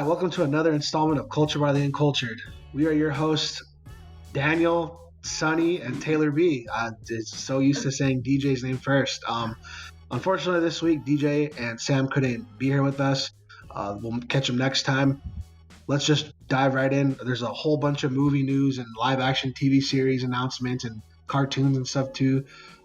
welcome to another installment of Culture by the Uncultured. We are your hosts, Daniel, Sonny, and Taylor B. It's so used to saying DJ's name first. Unfortunately, this week, DJ and Sam couldn't be here with us. We'll catch them next time. Let's just dive right in. There's a whole bunch of movie news and live-action TV series announcements and cartoons and stuff, too.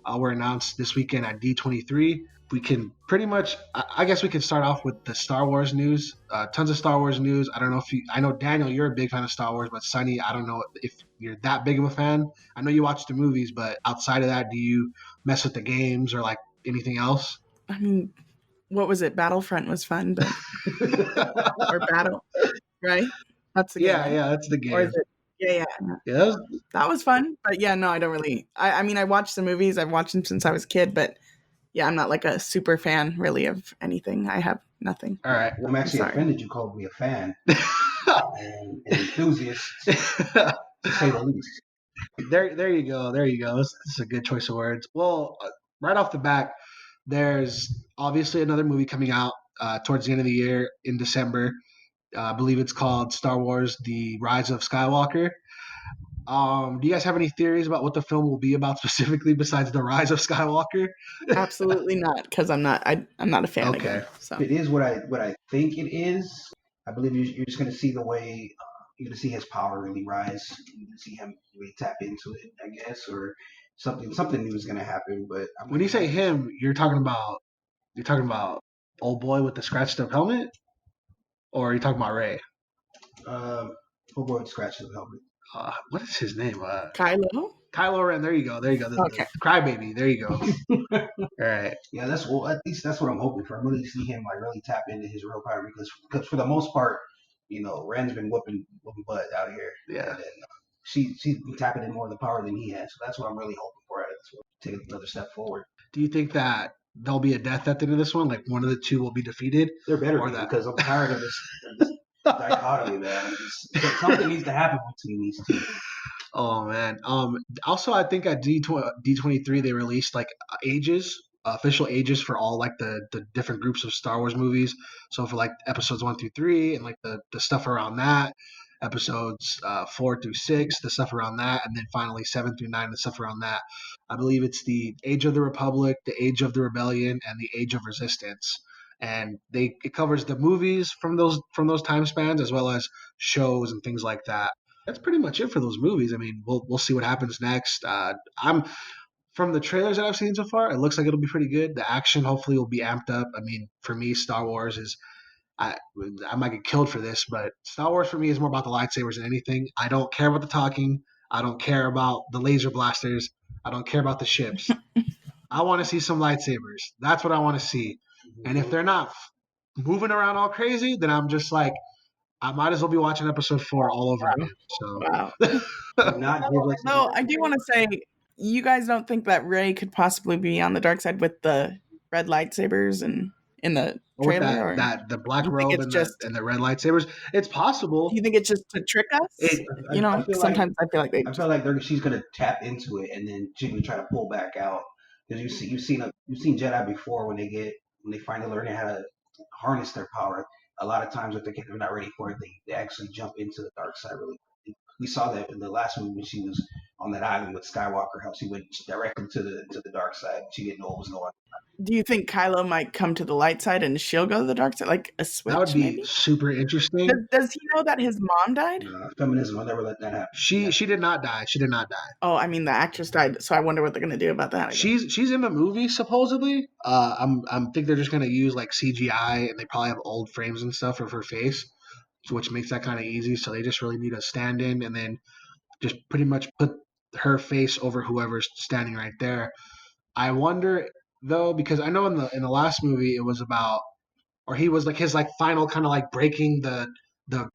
Were announced this weekend at D23. We can pretty much, I guess we can start off with the Star Wars news. Tons of Star Wars news. I don't know if I know, Daniel, you're a big fan of Star Wars, but Sonny, I don't know if you're that big of a fan. I know you watch the movies, but outside of that, do you mess with the games or like anything else? I mean, what was it? Battlefront was fun, but or Battle, right? That's the game. Yeah, that's the game. Or is it? Yeah. That was fun, but yeah, no, I don't really. I mean, I watched the movies. I've watched them since I was a kid, but yeah, I'm not like a super fan really of anything. I have nothing. All right. Well, I'm actually offended you called me a fan and an enthusiast, to say the least. There you go. This is a good choice of words. Well, right off the bat, there's obviously another movie coming out towards the end of the year in December. I believe it's called Star Wars: The Rise of Skywalker. Do you guys have any theories about what the film will be about specifically besides the rise of Skywalker? Absolutely not, because I'm not a fan. Okay. Again, so. If it is what I think it is, I believe you're just going to see the way you're going to see his power really rise. You're going to see him really tap into it, I guess, or something new is going to happen. But when you say him, you're talking about old boy with the scratched up helmet, or are you talking about Rey? Old boy with scratched up helmet. What is his name? Kylo Ren. There you go. Okay. The crybaby. There you go. All right. Yeah, at least that's what I'm hoping for. I really see him like really tap into his real power because for the most part, Ren's been whooping butt out here. Yeah. And she's been tapping in more of the power than he has. So that's what I'm really hoping for. Take another step forward. Do you think that there'll be a death at the end of this one? Like one of the two will be defeated? There better be, because I'm tired of this dichotomy, man. Something needs to happen between these two. Oh man. Also, I think at D23 they released like official ages for all like the different groups of Star Wars movies. So for like episodes 1 through 3 and like the stuff around that, episodes 4 through 6, the stuff around that, and then finally 7 through 9, the stuff around that. I believe it's the Age of the Republic, the Age of the Rebellion, and the Age of Resistance. And it covers the movies from those time spans as well as shows and things like that. That's pretty much it for those movies. I mean, we'll see what happens next. I'm from the trailers that I've seen so far, it looks like it'll be pretty good. The action hopefully will be amped up. I mean, for me, Star Wars is I might get killed for this, but Star Wars for me is more about the lightsabers than anything. I don't care about the talking. I don't care about the laser blasters. I don't care about the ships. I want to see some lightsabers. That's what I want to see. And if they're not moving around all crazy, then I'm just like, I might as well be watching episode 4 all over again. So, wow. No, I do want to say, you guys don't think that Rey could possibly be on the dark side with the red lightsabers and in the trailer? The black robe and the red lightsabers? It's possible. Do you think it's just to trick us? Sometimes I feel like she's gonna tap into it and then she's gonna try to pull back out. Because you've seen Jedi before when they finally learn how to harness their power. A lot of times if they're not ready for it, they actually jump into the dark side really. We saw that in the last movie when she was on that island with Skywalker, how she went directly to the dark side. She didn't know what was going on. Do you think Kylo might come to the light side and she'll go to the dark side, like a switch? That would be maybe? Super interesting. Does he know that his mom died? Feminism will never let that happen. She did not die. She did not die. Oh, I mean the actress died, so I wonder what they're gonna do about that. She's in the movie supposedly. I'm think they're just gonna use like CGI and they probably have old frames and stuff of her face, which makes that kind of easy. So they just really need a stand-in and then just pretty much put her face over whoever's standing right there. I wonder though, because I know in the last movie it was about, or he was like his like final kind of like breaking the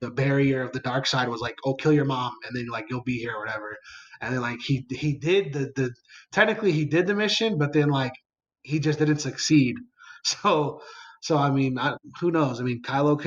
barrier of the dark side was like, oh, kill your mom and then like you'll be here or whatever. And then like he did the technically he did the mission, but then like he just didn't succeed. So I mean, who knows? I mean, Kylo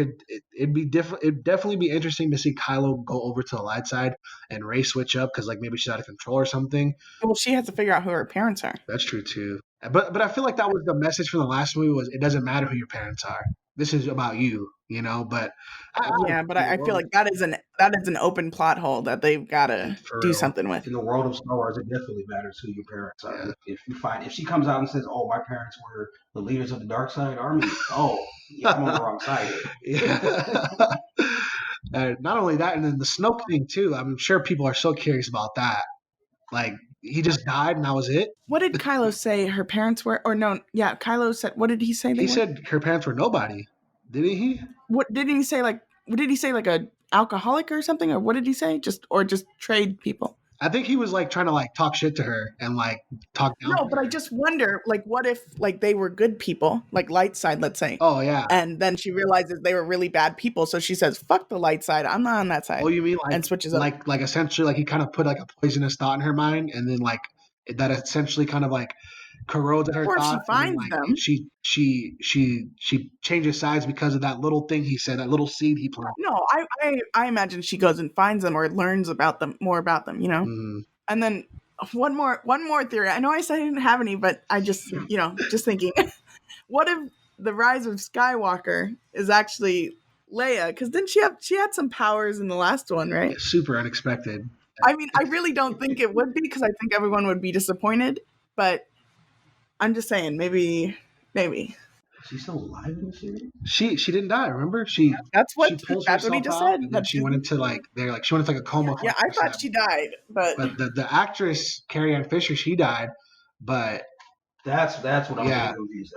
it'd definitely be interesting to see Kylo go over to the light side and Rey switch up because like maybe she's out of control or something. Well, she has to figure out who her parents are. That's true too. But I feel like that was the message from the last movie was it doesn't matter who your parents are. This is about you. But I feel like that is an open plot hole that they've got to do something with. In the world of Star Wars, it definitely matters who your parents are. Yeah. If she comes out and says, "Oh, my parents were the leaders of the dark side army," yeah, I'm on the wrong side here. Yeah. Not only that, and then the Snoke thing too. I'm sure people are so curious about that. Like, he just died and that was it. What did Kylo say her parents were? Or no, yeah, Kylo said. What did he say? He said her parents were nobody. Didn't he? What did he say? What did he say? Like a alcoholic or something? Or what did he say? Just trade people. I think he was like trying to like talk shit to her and like talk down. No, but I just wonder, like, what if like they were good people, like light side, let's say. Oh yeah. And then she realizes they were really bad people, so she says, "Fuck the light side. I'm not on that side." Oh, you mean like, and switches up. Like essentially like he kind of put like a poisonous thought in her mind, and then like that essentially kind of like corrodes her or thoughts. She finds like, them. She changes sides because of that little thing he said, that little seed he planted. No, I imagine she goes and finds them or learns about them more about them, Mm-hmm. And then one more theory. I know I said I didn't have any, but I just just thinking, what if the Rise of Skywalker is actually Leia? Because then she had some powers in the last one, right? Yeah, super unexpected. I mean, I really don't think it would be, because I think everyone would be disappointed. But I'm just saying, maybe. She's still alive in the series? She didn't die. Remember, that's what he just said. And then she went into like she went into like a coma. Yeah, I thought she died, but the actress Carrie Ann Fisher, she died, but that's what I'm confused.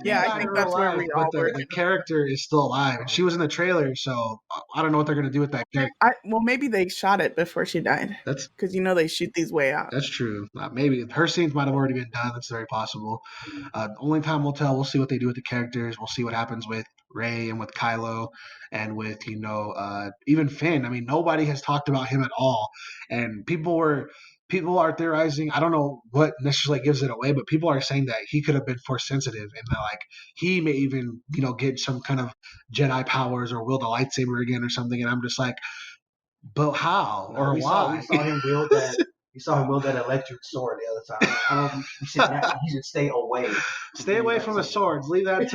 Yeah, I think that's where we all were. The character is still alive, and she was in the trailer, so I don't know what they're gonna do with that character. Well, maybe they shot it before she died. That's because they shoot these way out. That's true. Maybe her scenes might have already been done. That's very possible. Only time will tell. We'll see what they do with the characters. We'll see what happens with Rey and with Kylo, and with even Finn. I mean, nobody has talked about him at all, and people are theorizing. I don't know what necessarily gives it away, but people are saying that he could have been force sensitive, and that like he may even get some kind of Jedi powers or wield a lightsaber again or something. And I'm just like, but how or why? We saw him wield that. We saw him wield that electric sword the other time. I don't know. He should stay away. Stay away from the swords. Leave that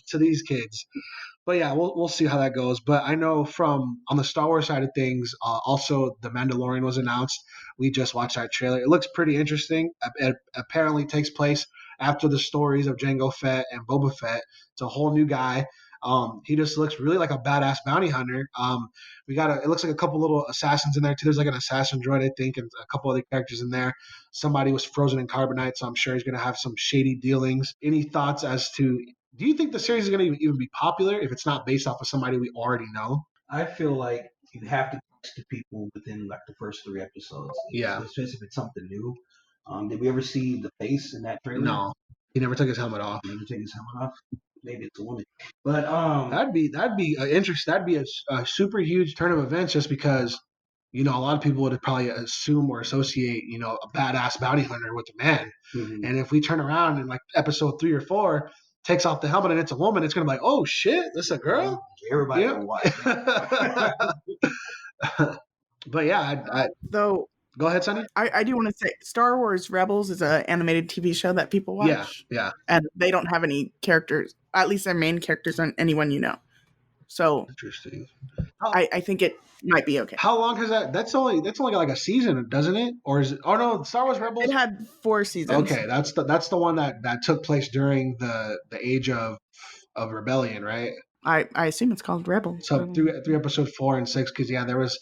to these kids. But yeah, we'll see how that goes. But I know from on the Star Wars side of things, also The Mandalorian was announced. We just watched that trailer. It looks pretty interesting. It apparently takes place after the stories of Jango Fett and Boba Fett. It's a whole new guy. He just looks really like a badass bounty hunter. It looks like a couple little assassins in there too. There's like an assassin droid, I think, and a couple other characters in there. Somebody was frozen in carbonite, so I'm sure he's going to have some shady dealings. Any thoughts as to, do you think the series is going to even be popular if it's not based off of somebody we already know? I feel like you have to touch the people within like the first 3 episodes. Yeah. Especially if it's something new. Did we ever see the face in that trailer? No. He never took his helmet off. Maybe it's a woman, but that'd be interesting. That'd be a super huge turn of events, just because a lot of people would probably assume or associate a badass bounty hunter with a man. Mm-hmm. And if we turn around in like episode 3 or 4, takes off the helmet and it's a woman, it's gonna be like, oh shit, this is a girl. Everybody gonna watch. But yeah, though. Go ahead, Sonny. I do want to say Star Wars Rebels is an animated TV show that people watch. Yeah. And they don't have any characters. At least their main characters aren't anyone you know. So interesting. I think it might be okay. How long has that? That's only like a season, doesn't it? Or is it? Oh no, Star Wars Rebels. It had 4 seasons. Okay, that's the one that took place during the age of rebellion, right? I assume it's called Rebels. So through episode 4 and 6, because there was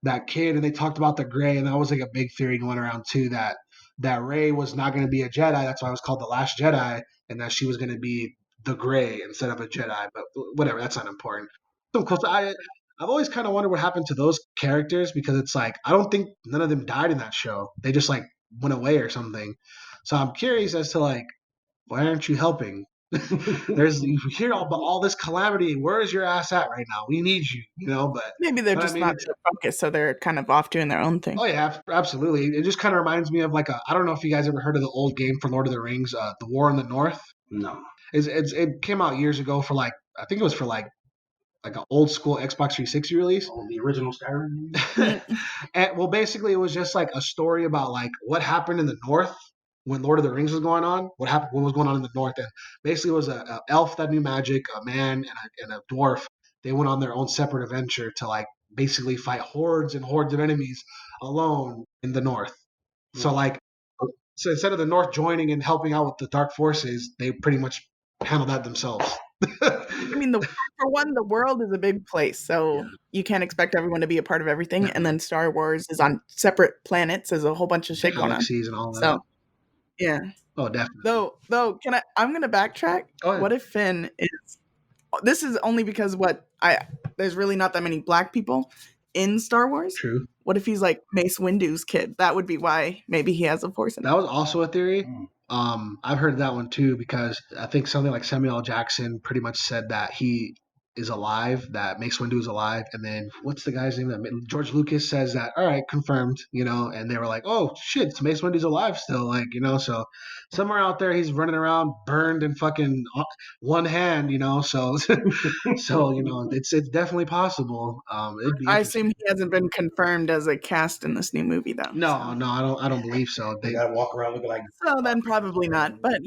that kid, and they talked about the gray, and that was like a big theory going around too, that Rey was not going to be a Jedi. That's why it was called the Last Jedi, and that she was going to be the gray instead of a Jedi. But whatever, that's not important. So close. I've always kind of wondered what happened to those characters, because it's like I don't think none of them died in that show. They just like went away or something. So I'm curious as to like, why aren't you helping? You hear all this calamity. Where is your ass at right now? We need you, but maybe they're just not so focused, so they're kind of off doing their own thing. Oh yeah, absolutely. It just kind of reminds me of like I don't know if you guys ever heard of the old game for Lord of the Rings, The War in the North. No. It came out years ago for like, I think it was for like an old school Xbox 360 release. Oh, the original Skyrim. And well, basically it was just like a story about like what happened in the North when Lord of the Rings was going on, what was going on in the North, and basically it was a elf that knew magic, a man and a dwarf. They went on their own separate adventure to like basically fight hordes and hordes of enemies alone in the North. So like, so instead of the North joining and helping out with the dark forces, they pretty much handle that themselves. I mean, for one, the world is a big place, so you can't expect everyone to be a part of everything. And then Star Wars is on separate planets. There's a whole bunch of shit going on. Galaxies and all that. So, yeah. Oh, definitely. Though, I'm gonna backtrack. Oh, yeah. What if Finn is? This is only because there's really not that many black people in Star Wars. True. What if he's like Mace Windu's kid? That would be why maybe he has a Force in him. That was also a theory. I've heard that one too, because I think something like Samuel L. Jackson pretty much said that he is alive, that Mace Windu is alive, and then what's the guy's name? That George Lucas says that, all right, confirmed, and they were like, oh shit, Mace Windu's alive still, like, so somewhere out there he's running around burned in fucking one hand, so it's definitely possible. I assume he hasn't been confirmed as a cast in this new movie though. No, I don't believe so. They gotta walk around looking like. So then probably not, but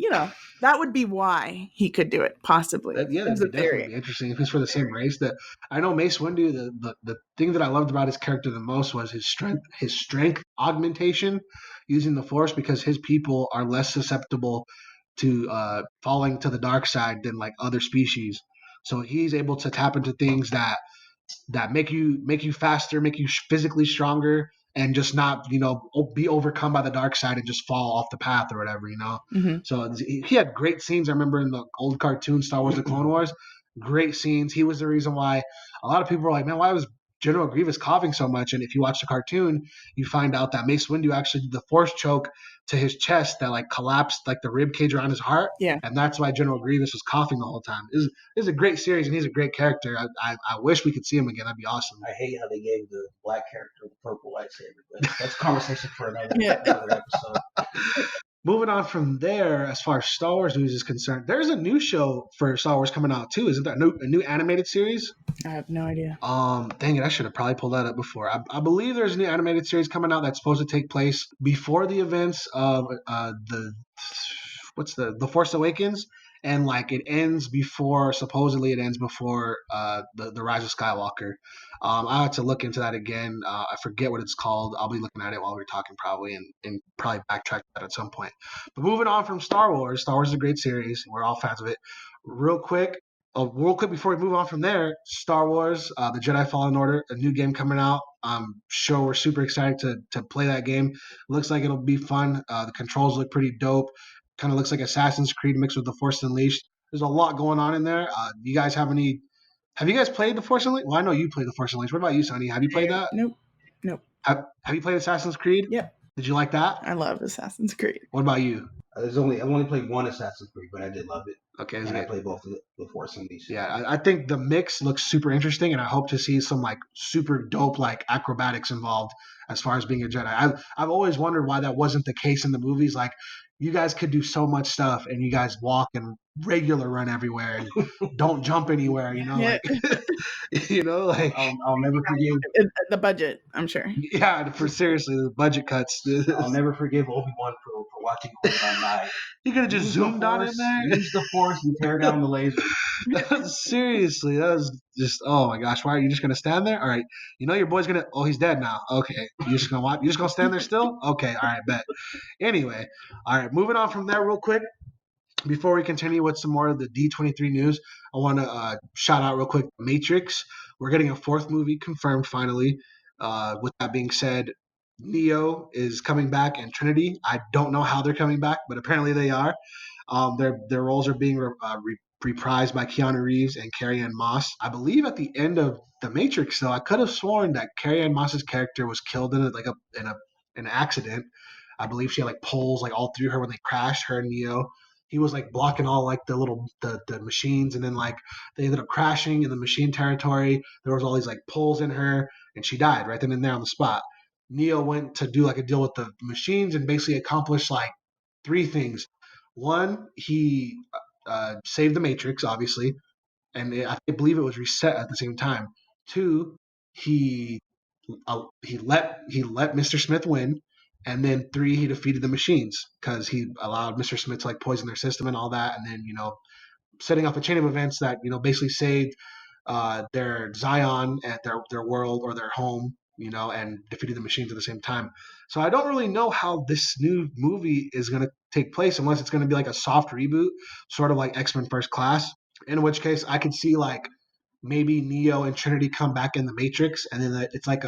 that would be why he could do it, possibly. That'd be definitely interesting if it's for the same race. That I know Mace Windu. The thing that I loved about his character the most was his strength augmentation using the Force, because his people are less susceptible to falling to the dark side than like other species. So he's able to tap into things that make you faster, make you physically stronger, and just not be overcome by the dark side and just fall off the path or whatever. Mm-hmm. So he had great scenes. I remember in the old cartoon Star Wars: The Clone Wars, great scenes. He was the reason why a lot of people were like, man, why was General Grievous coughing so much? And if you watch the cartoon, you find out that Mace Windu actually did the Force choke to his chest that like collapsed like the rib cage around his heart. Yeah. And that's why General Grievous was coughing the whole time. It was a great series, and he's a great character. I wish we could see him again. That'd be awesome. I hate how they gave the black character the purple lightsaber, but that's a conversation for another episode. Moving on from there, as far as Star Wars news is concerned, there's a new show for Star Wars coming out too. Isn't there a new animated series? I have no idea. Dang it, I should have probably pulled that up before. I believe there's a new animated series coming out that's supposed to take place before the events of the Force Awakens, and like supposedly it ends before the Rise of Skywalker. I have to look into that again. I forget what it's called. I'll be looking at it while we're talking probably, and probably backtrack that at some point. But moving on from Star Wars is a great series. We're all fans of it. Real quick before we move on from there, Star Wars, the Jedi Fallen Order, a new game coming out. Sure, we're super excited to play that game. Looks like it'll be fun. The controls look pretty dope. Kind of looks like Assassin's Creed mixed with The Force Unleashed. There's a lot going on in there. You guys have you guys played The Force Unleashed? Well, I know you played The Force Unleashed. What about you, Sonny? Have you played that? Nope. Have you played Assassin's Creed? Yep. Did you like that? I love Assassin's Creed. What about you? I've only played one Assassin's Creed, but I did love it. Okay. And I played both of the Force Unleashed. Yeah, I think the mix looks super interesting, and I hope to see some like super dope like acrobatics involved as far as being a Jedi. I've always wondered why that wasn't the case in the movies. Like, you guys could do so much stuff, and you guys walk and regular run everywhere and don't jump anywhere. Yeah. Like I'll never forgive the budget. I'm sure. Yeah, for seriously, the budget cuts. I'll never forgive Obi-Wan for watching Qui-Gon die. You could have just zoomed on in there. Use the Force and tear down the laser. Seriously, that was just, oh my gosh, why are you just gonna stand there? All right, your boy's gonna, oh, he's dead now. Okay, you just gonna watch? You just gonna stand there still? Okay, all right, bet. Anyway, all right, moving on from there real quick. Before we continue with some more of the D23 news, I want to shout out real quick Matrix. We're getting a fourth movie confirmed finally. With that being said, Neo is coming back and Trinity. I don't know how they're coming back, but apparently they are. Their roles are being reprised by Keanu Reeves and Carrie-Anne Moss. I believe at the end of The Matrix, though, I could have sworn that Carrie-Anne Moss's character was killed in an accident. I believe she had like poles like all through her when they crashed, her and Neo. He was like blocking all like the machines, and then like they ended up crashing in the machine territory. There was all these like poles in her, and she died right then and there on the spot. Neo went to do like a deal with the machines and basically accomplished like three things. One, he saved the Matrix, obviously, and I believe it was reset at the same time. Two, he let Mr. Smith win, And then 3, he defeated the machines because he allowed Mr. Smith to like poison their system and all that. And then, setting off a chain of events that, basically saved their Zion at their world or their home, and defeated the machines at the same time. So I don't really know how this new movie is going to take place unless it's going to be like a soft reboot, sort of like X-Men First Class, in which case I could see like maybe Neo and Trinity come back in the Matrix, and then it's like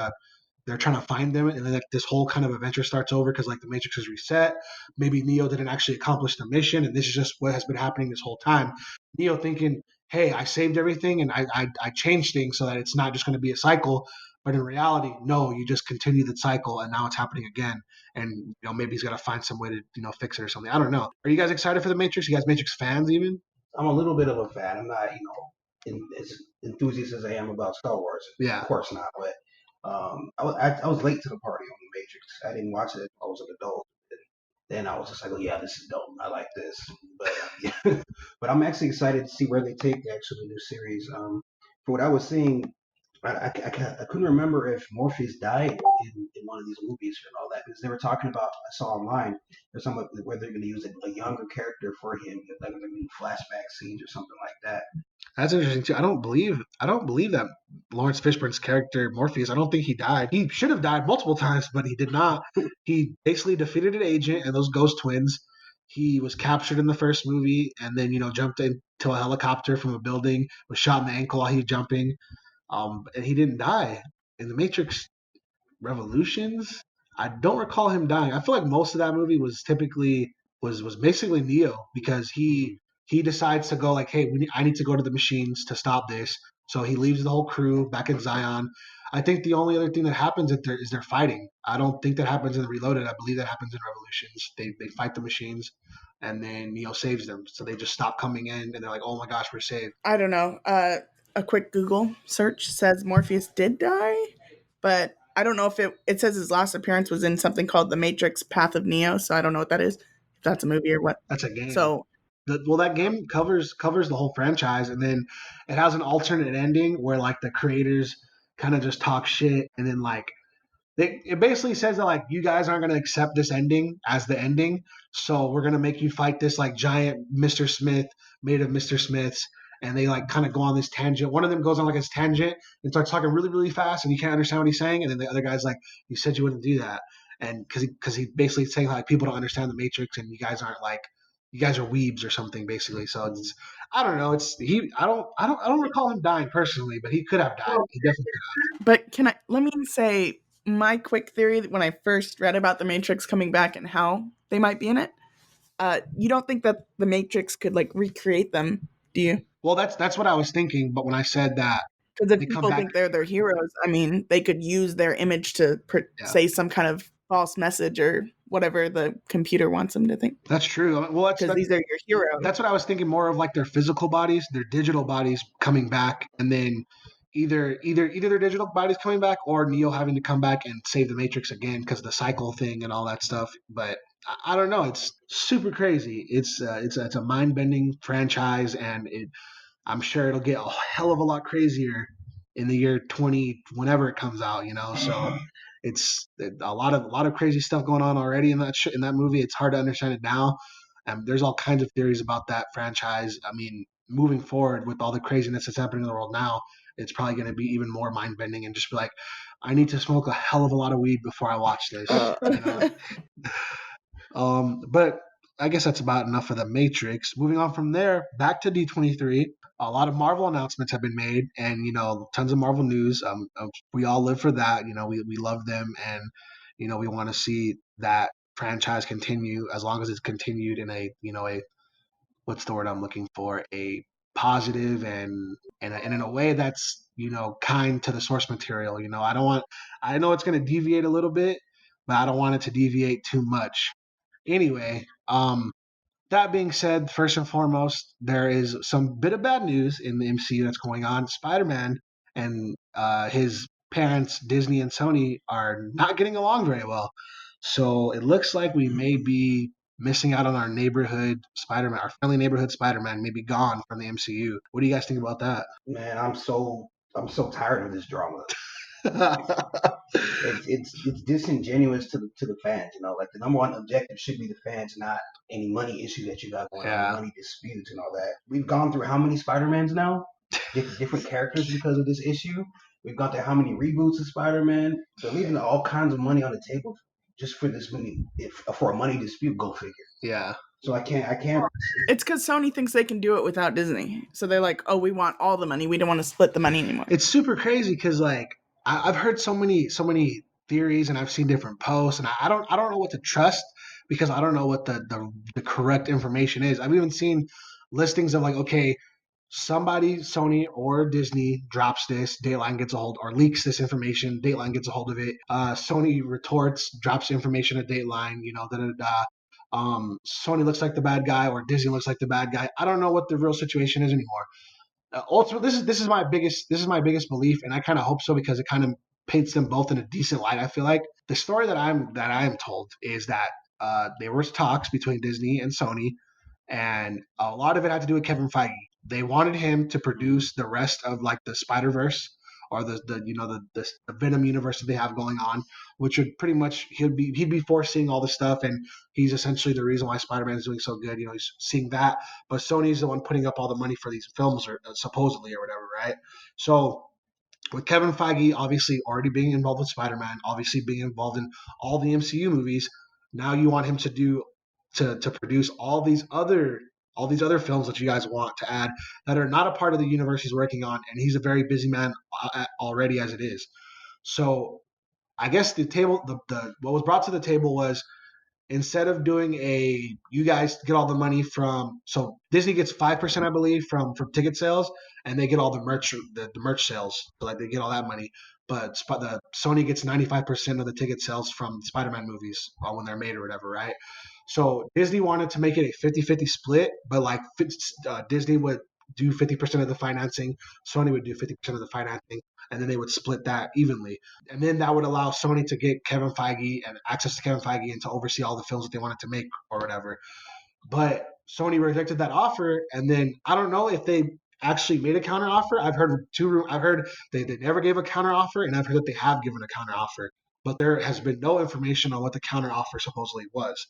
they're trying to find them, and then like this whole kind of adventure starts over because like the Matrix is reset. Maybe Neo didn't actually accomplish the mission, and this is just what has been happening this whole time. Neo thinking, "Hey, I saved everything, and I changed things so that it's not just going to be a cycle." But in reality, no, you just continue the cycle, and now it's happening again. And maybe he's got to find some way to fix it or something. I don't know. Are you guys excited for the Matrix? You guys Matrix fans even? I'm a little bit of a fan. I'm not, as enthusiastic as I am about Star Wars. Yeah. Of course not. But I was late to the party on the Matrix. I didn't watch it until I was an adult. Then I was just like, oh yeah, this is dope. I like this. But yeah. But I'm actually excited to see where they take actually the new series. From what I was seeing, I couldn't remember if Morpheus died in one of these movies and all that because they were talking about. I saw online there's some where they're going to use a younger character for him, like they're going to do flashback scenes or something like that. That's interesting too. I don't believe that Lawrence Fishburne's character Morpheus. I don't think he died. He should have died multiple times, but he did not. He basically defeated an agent and those ghost twins. He was captured in the first movie, and then jumped into a helicopter from a building. Was shot in the ankle while he was jumping. And he didn't die. In the Matrix Revolutions, I don't recall him dying. I feel like most of that movie was basically Neo because he decides to go like, hey, I need to go to the machines to stop this. So he leaves the whole crew back in Zion. I think the only other thing that happens is they're fighting. I don't think that happens in the Reloaded. I believe that happens in Revolutions. They fight the machines, and then Neo saves them. So they just stop coming in, and they're like, oh my gosh, we're saved. I don't know. A quick Google search says Morpheus did die, but I don't know if it says his last appearance was in something called The Matrix Path of Neo, so I don't know what that is. If that's a movie or what. That's a game. So that game covers the whole franchise, and then it has an alternate ending where like the creators kind of just talk shit, and then like it basically says that like you guys aren't going to accept this ending as the ending, so we're going to make you fight this like giant Mr. Smith made of Mr. Smiths, and they like kind of go on this tangent. One of them goes on like this tangent and starts talking really really fast, and you can't understand what he's saying, and then the other guy's like, "You said you wouldn't do that," and because he basically saying like people don't understand the Matrix, and you guys aren't like. You guys are weebs or something, basically. So it's, I don't know. I don't recall him dying personally, but he could have died. He definitely could have. But let me say my quick theory when I first read about the Matrix coming back and how they might be in it. You don't think that the Matrix could like recreate them, do you? Well, that's what I was thinking. But when I said that, because if people think they're their heroes, I mean, they could use their image to say some kind of false message or whatever the computer wants them to think. That's true. Well, because these are your heroes. That's what I was thinking more of, like their physical bodies, their digital bodies coming back, and then either their digital bodies coming back or Neo having to come back and save the Matrix again because the cycle thing and all that stuff. But I don't know. It's super crazy. It's a mind bending franchise, and I'm sure it'll get a hell of a lot crazier in the year 20 whenever it comes out. So. It's a lot of crazy stuff going on already in that movie. It's hard to understand it now. There's all kinds of theories about that franchise. I mean, moving forward with all the craziness that's happening in the world now, it's probably going to be even more mind bending and just be like, I need to smoke a hell of a lot of weed before I watch this. But I guess that's about enough of the Matrix. Moving on from there, back to D23. A lot of Marvel announcements have been made, and tons of Marvel news. We all live for that. We love them, and we want to see that franchise continue as long as it's continued in a what's the word I'm looking for, a positive and in a way that's kind to the source material. I know it's going to deviate a little bit, but I don't want it to deviate too much. Anyway, that being said, first and foremost, there is some bit of bad news in the MCU that's going on. Spider-Man and his parents, Disney and Sony, are not getting along very well. So it looks like we may be missing out on our neighborhood Spider-Man, our friendly neighborhood Spider-Man may be gone from the MCU. What do you guys think about that? Man, I'm so tired of this drama. It's disingenuous to the fans. Like the number one objective should be the fans, not any money issue that you got going on, Yeah. money disputes and all that. We've gone through how many Spider-Mans now? Different characters because of this issue. We've gone through how many reboots of Spider-Man? They're leaving all kinds of money on the table just for this money, for a money dispute. Go figure. Yeah. So I can't. It's because Sony thinks they can do it without Disney. So they're like, oh, we want all the money. We don't want to split the money anymore. It's super crazy because like I've heard so many theories and I've seen different posts and I don't know what to trust because I don't know what the correct information is. I've even seen listings of like, okay, somebody, Sony or Disney, drops this, Dateline gets a hold, or leaks this information, Dateline gets a hold of it. Sony retorts, drops information at Dateline, da da da. Sony looks like the bad guy, or Disney looks like the bad guy. I don't know what the real situation is anymore. Ultimately, this is my biggest belief, and I kind of hope so because it kind of paints them both in a decent light. I feel like the story that I am told is that there was talks between Disney and Sony, and a lot of it had to do with Kevin Feige. They wanted him to produce the rest of like the Spider Verse or the Venom universe that they have going on, which would pretty much he'd be foreseeing all this stuff, and he's essentially the reason why Spider Man is doing so good. He's seeing that, but Sony's the one putting up all the money for these films, or supposedly or whatever, right? So with Kevin Feige obviously already being involved with Spider-Man, obviously being involved in all the MCU movies, now you want him to produce all these other films that you guys want to add that are not a part of the universe he's working on, and he's a very busy man already as it is. So I guess the what was brought to the table was instead of doing you guys get all the money from, so Disney gets 5%, I believe, from ticket sales, and they get all the merch sales, so like they get all that money. But the Sony gets 95% of the ticket sales from Spider-Man movies when they're made or whatever, right? So Disney wanted to make it a 50-50 split, but like Disney would do 50% of the financing, Sony would do 50% of the financing, and then they would split that evenly. And then that would allow Sony to get Kevin Feige and access to Kevin Feige and to oversee all the films that they wanted to make or whatever. But Sony rejected that offer, and then I don't know if they actually made a counter offer. I've heard they never gave a counter offer, and I've heard that they have given a counter offer, but there has been no information on what the counter offer supposedly was.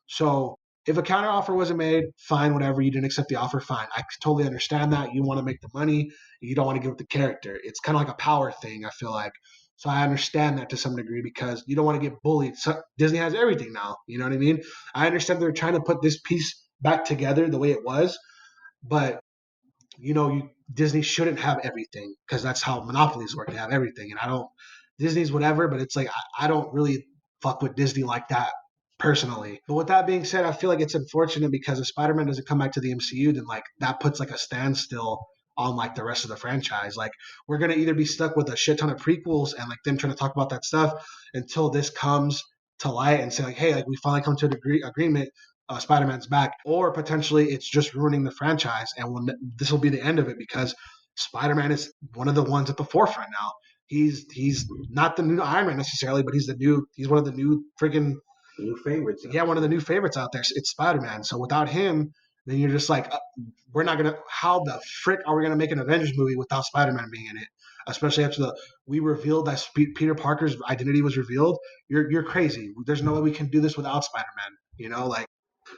So if a counter offer wasn't made, fine, whatever. You didn't accept the offer, fine. I totally understand that. You want to make the money, you don't want to give up the character. It's kind of like a power thing, I feel like. So I understand that to some degree because you don't want to get bullied. So Disney has everything now. You know what I mean? I understand they're trying to put this piece back together the way it was, but Disney shouldn't have everything because that's how monopolies work. They have everything, and I don't. Disney's whatever, but it's like I don't really fuck with Disney like that personally. But with that being said, I feel like it's unfortunate because if Spider-Man doesn't come back to the MCU, then like that puts like a standstill on like the rest of the franchise. Like we're gonna either be stuck with a shit ton of prequels and like them trying to talk about that stuff until this comes to light and say like, hey, like we finally come to an agreement. Spider-Man's back, or potentially it's just ruining the franchise, and this will be the end of it because Spider-Man is one of the ones at the forefront now. He's not the new Iron Man necessarily, but he's one of the new freaking new favorites. Yeah, one of the new favorites out there. It's Spider-Man. So without him, then you're just like, we're not gonna. How the frick are we gonna make an Avengers movie without Spider-Man being in it? Especially after we revealed that Peter Parker's identity was revealed. You're crazy. There's no way we can do this without Spider-Man. Like.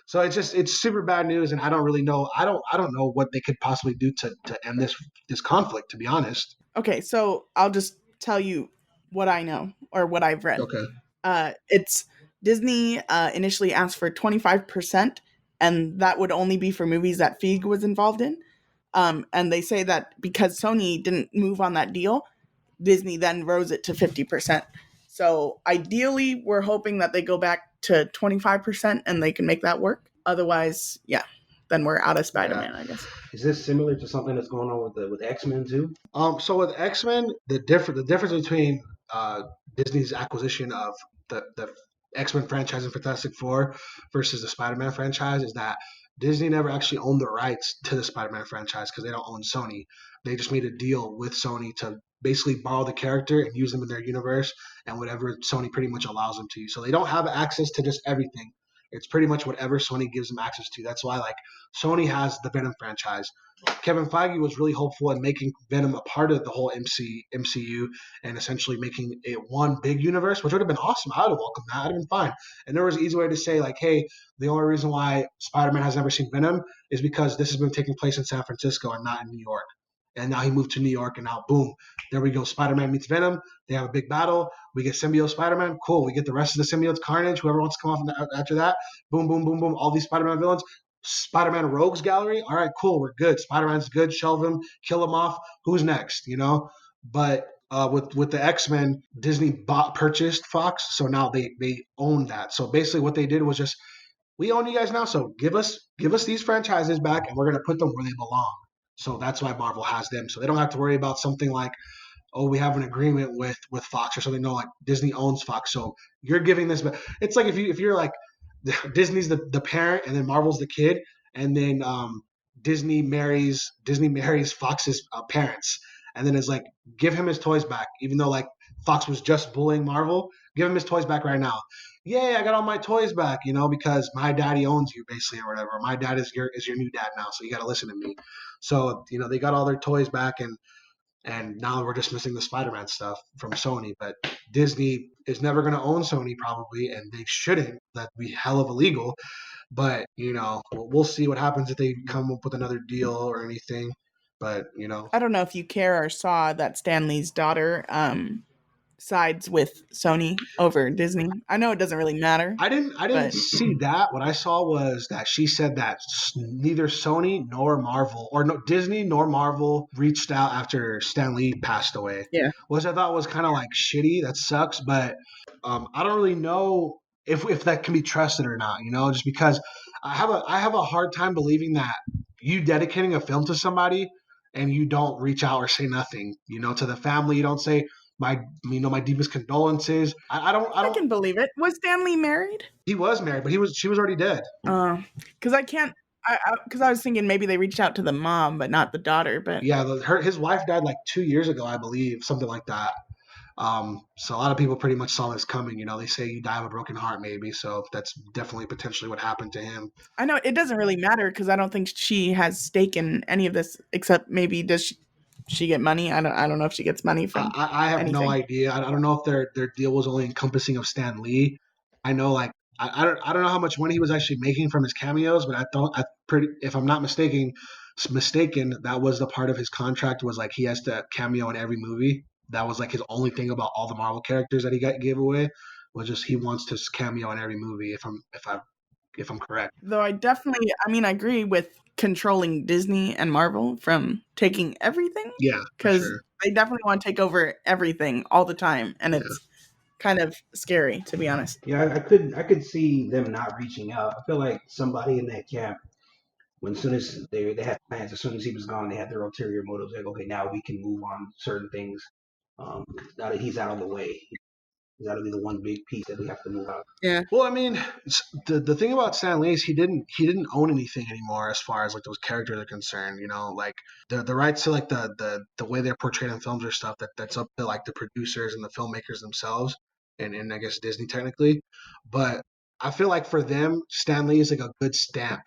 So it's super bad news, and I don't really know. I don't know what they could possibly do to end this conflict. To be honest. Okay, so I'll just tell you what I know or what I've read. Okay. It's Disney initially asked for 25%, and that would only be for movies that Feig was involved in. And they say that because Sony didn't move on that deal, Disney then rose it to 50%. So ideally, we're hoping that they go back to 25% and they can make that work. Otherwise, yeah, then we're out of Spider-Man, I guess. Is this similar to something that's going on with X-Men too? So with X-Men, the difference between Disney's acquisition of the X-Men franchise and Fantastic Four versus the Spider-Man franchise is that Disney never actually owned the rights to the Spider-Man franchise because they don't own Sony. They just made a deal with Sony to basically borrow the character and use them in their universe and whatever Sony pretty much allows them to. So they don't have access to just everything. It's pretty much whatever Sony gives them access to. That's why like Sony has the Venom franchise. Kevin Feige was really hopeful in making Venom a part of the whole MCU and essentially making it one big universe, which would have been awesome. I would have welcomed that. I'd have been fine. And there was an easy way to say like, hey, the only reason why Spider-Man has never seen Venom is because this has been taking place in San Francisco and not in New York. And now he moved to New York, and now boom, there we go. Spider-Man meets Venom. They have a big battle. We get symbiote Spider-Man. Cool. We get the rest of the symbiotes, Carnage, whoever wants to come off after that. Boom, boom, boom, boom. All these Spider-Man villains. Spider-Man Rogues Gallery. All right, cool. We're good. Spider-Man's good. Shelve him. Kill him off. Who's next? But with the X-Men, Disney purchased Fox, so now they own that. So basically, what they did was just, we own you guys now, so give us these franchises back, and we're gonna put them where they belong. So that's why Marvel has them. So they don't have to worry about something like, oh, we have an agreement with Fox or something. No, like Disney owns Fox. So you're giving this back. It's like if you're like Disney's the parent and then Marvel's the kid, and then Disney marries Fox's parents, and then it's like, give him his toys back, even though like Fox was just bullying Marvel. Give him his toys back right now. Yay, I got all my toys back, because my daddy owns you basically or whatever. My dad is your new dad now, so you got to listen to me. So, they got all their toys back, and now we're just missing the Spider-Man stuff from Sony. But Disney is never going to own Sony probably, and they shouldn't. That'd be hell of illegal. But, we'll see what happens if they come up with another deal or anything. But, I don't know if you care or saw that Stan Lee's daughter sides with Sony over Disney. I know it doesn't really matter. I didn't see that. What I saw was that she said that neither Sony nor Marvel, or no, Disney nor Marvel, reached out after Stan Lee passed away. Yeah. Which I thought was kind of like shitty. That sucks. But I don't really know if that can be trusted or not. Just because I have a hard time believing that you dedicating a film to somebody and you don't reach out or say nothing. To the family, you don't say, my deepest condolences. I can believe it. Was Stan Lee married? He was married, but she was already dead. Because I was thinking maybe they reached out to the mom, but not the daughter. But yeah, his wife died like 2 years ago, I believe, something like that. So a lot of people pretty much saw this coming. They say you die of a broken heart, maybe. So that's definitely potentially what happened to him. I know it doesn't really matter because I don't think she has stake in any of this, except maybe does she get money? I don't know if she gets money from. I have anything. No idea. I don't know if their deal was only encompassing of Stan Lee. I know like I don't know how much money he was actually making from his cameos, but if I'm not mistaken, that was the part of his contract was like he has to cameo in every movie. That was like his only thing about all the Marvel characters that he gave away was just he wants to cameo in every movie. If I'm correct. Though I agree with controlling Disney and Marvel from taking everything. Yeah, because they definitely want to take over everything all the time, and it's kind of scary, to be honest. Yeah, I could see them not reaching out. I feel like somebody in that camp, as soon as they had plans, as soon as he was gone, they had their ulterior motives. Like, okay, now we can move on certain things. Now that he's out of the way. That'll be the one big piece that we have to move out. Yeah. Well, I mean, the thing about Stan Lee is he didn't own anything anymore as far as like those characters are concerned. Like the rights to like the way they're portrayed in films or stuff that's up to like the producers and the filmmakers themselves, and I guess Disney technically. But I feel like for them, Stan Lee is like a good stamp.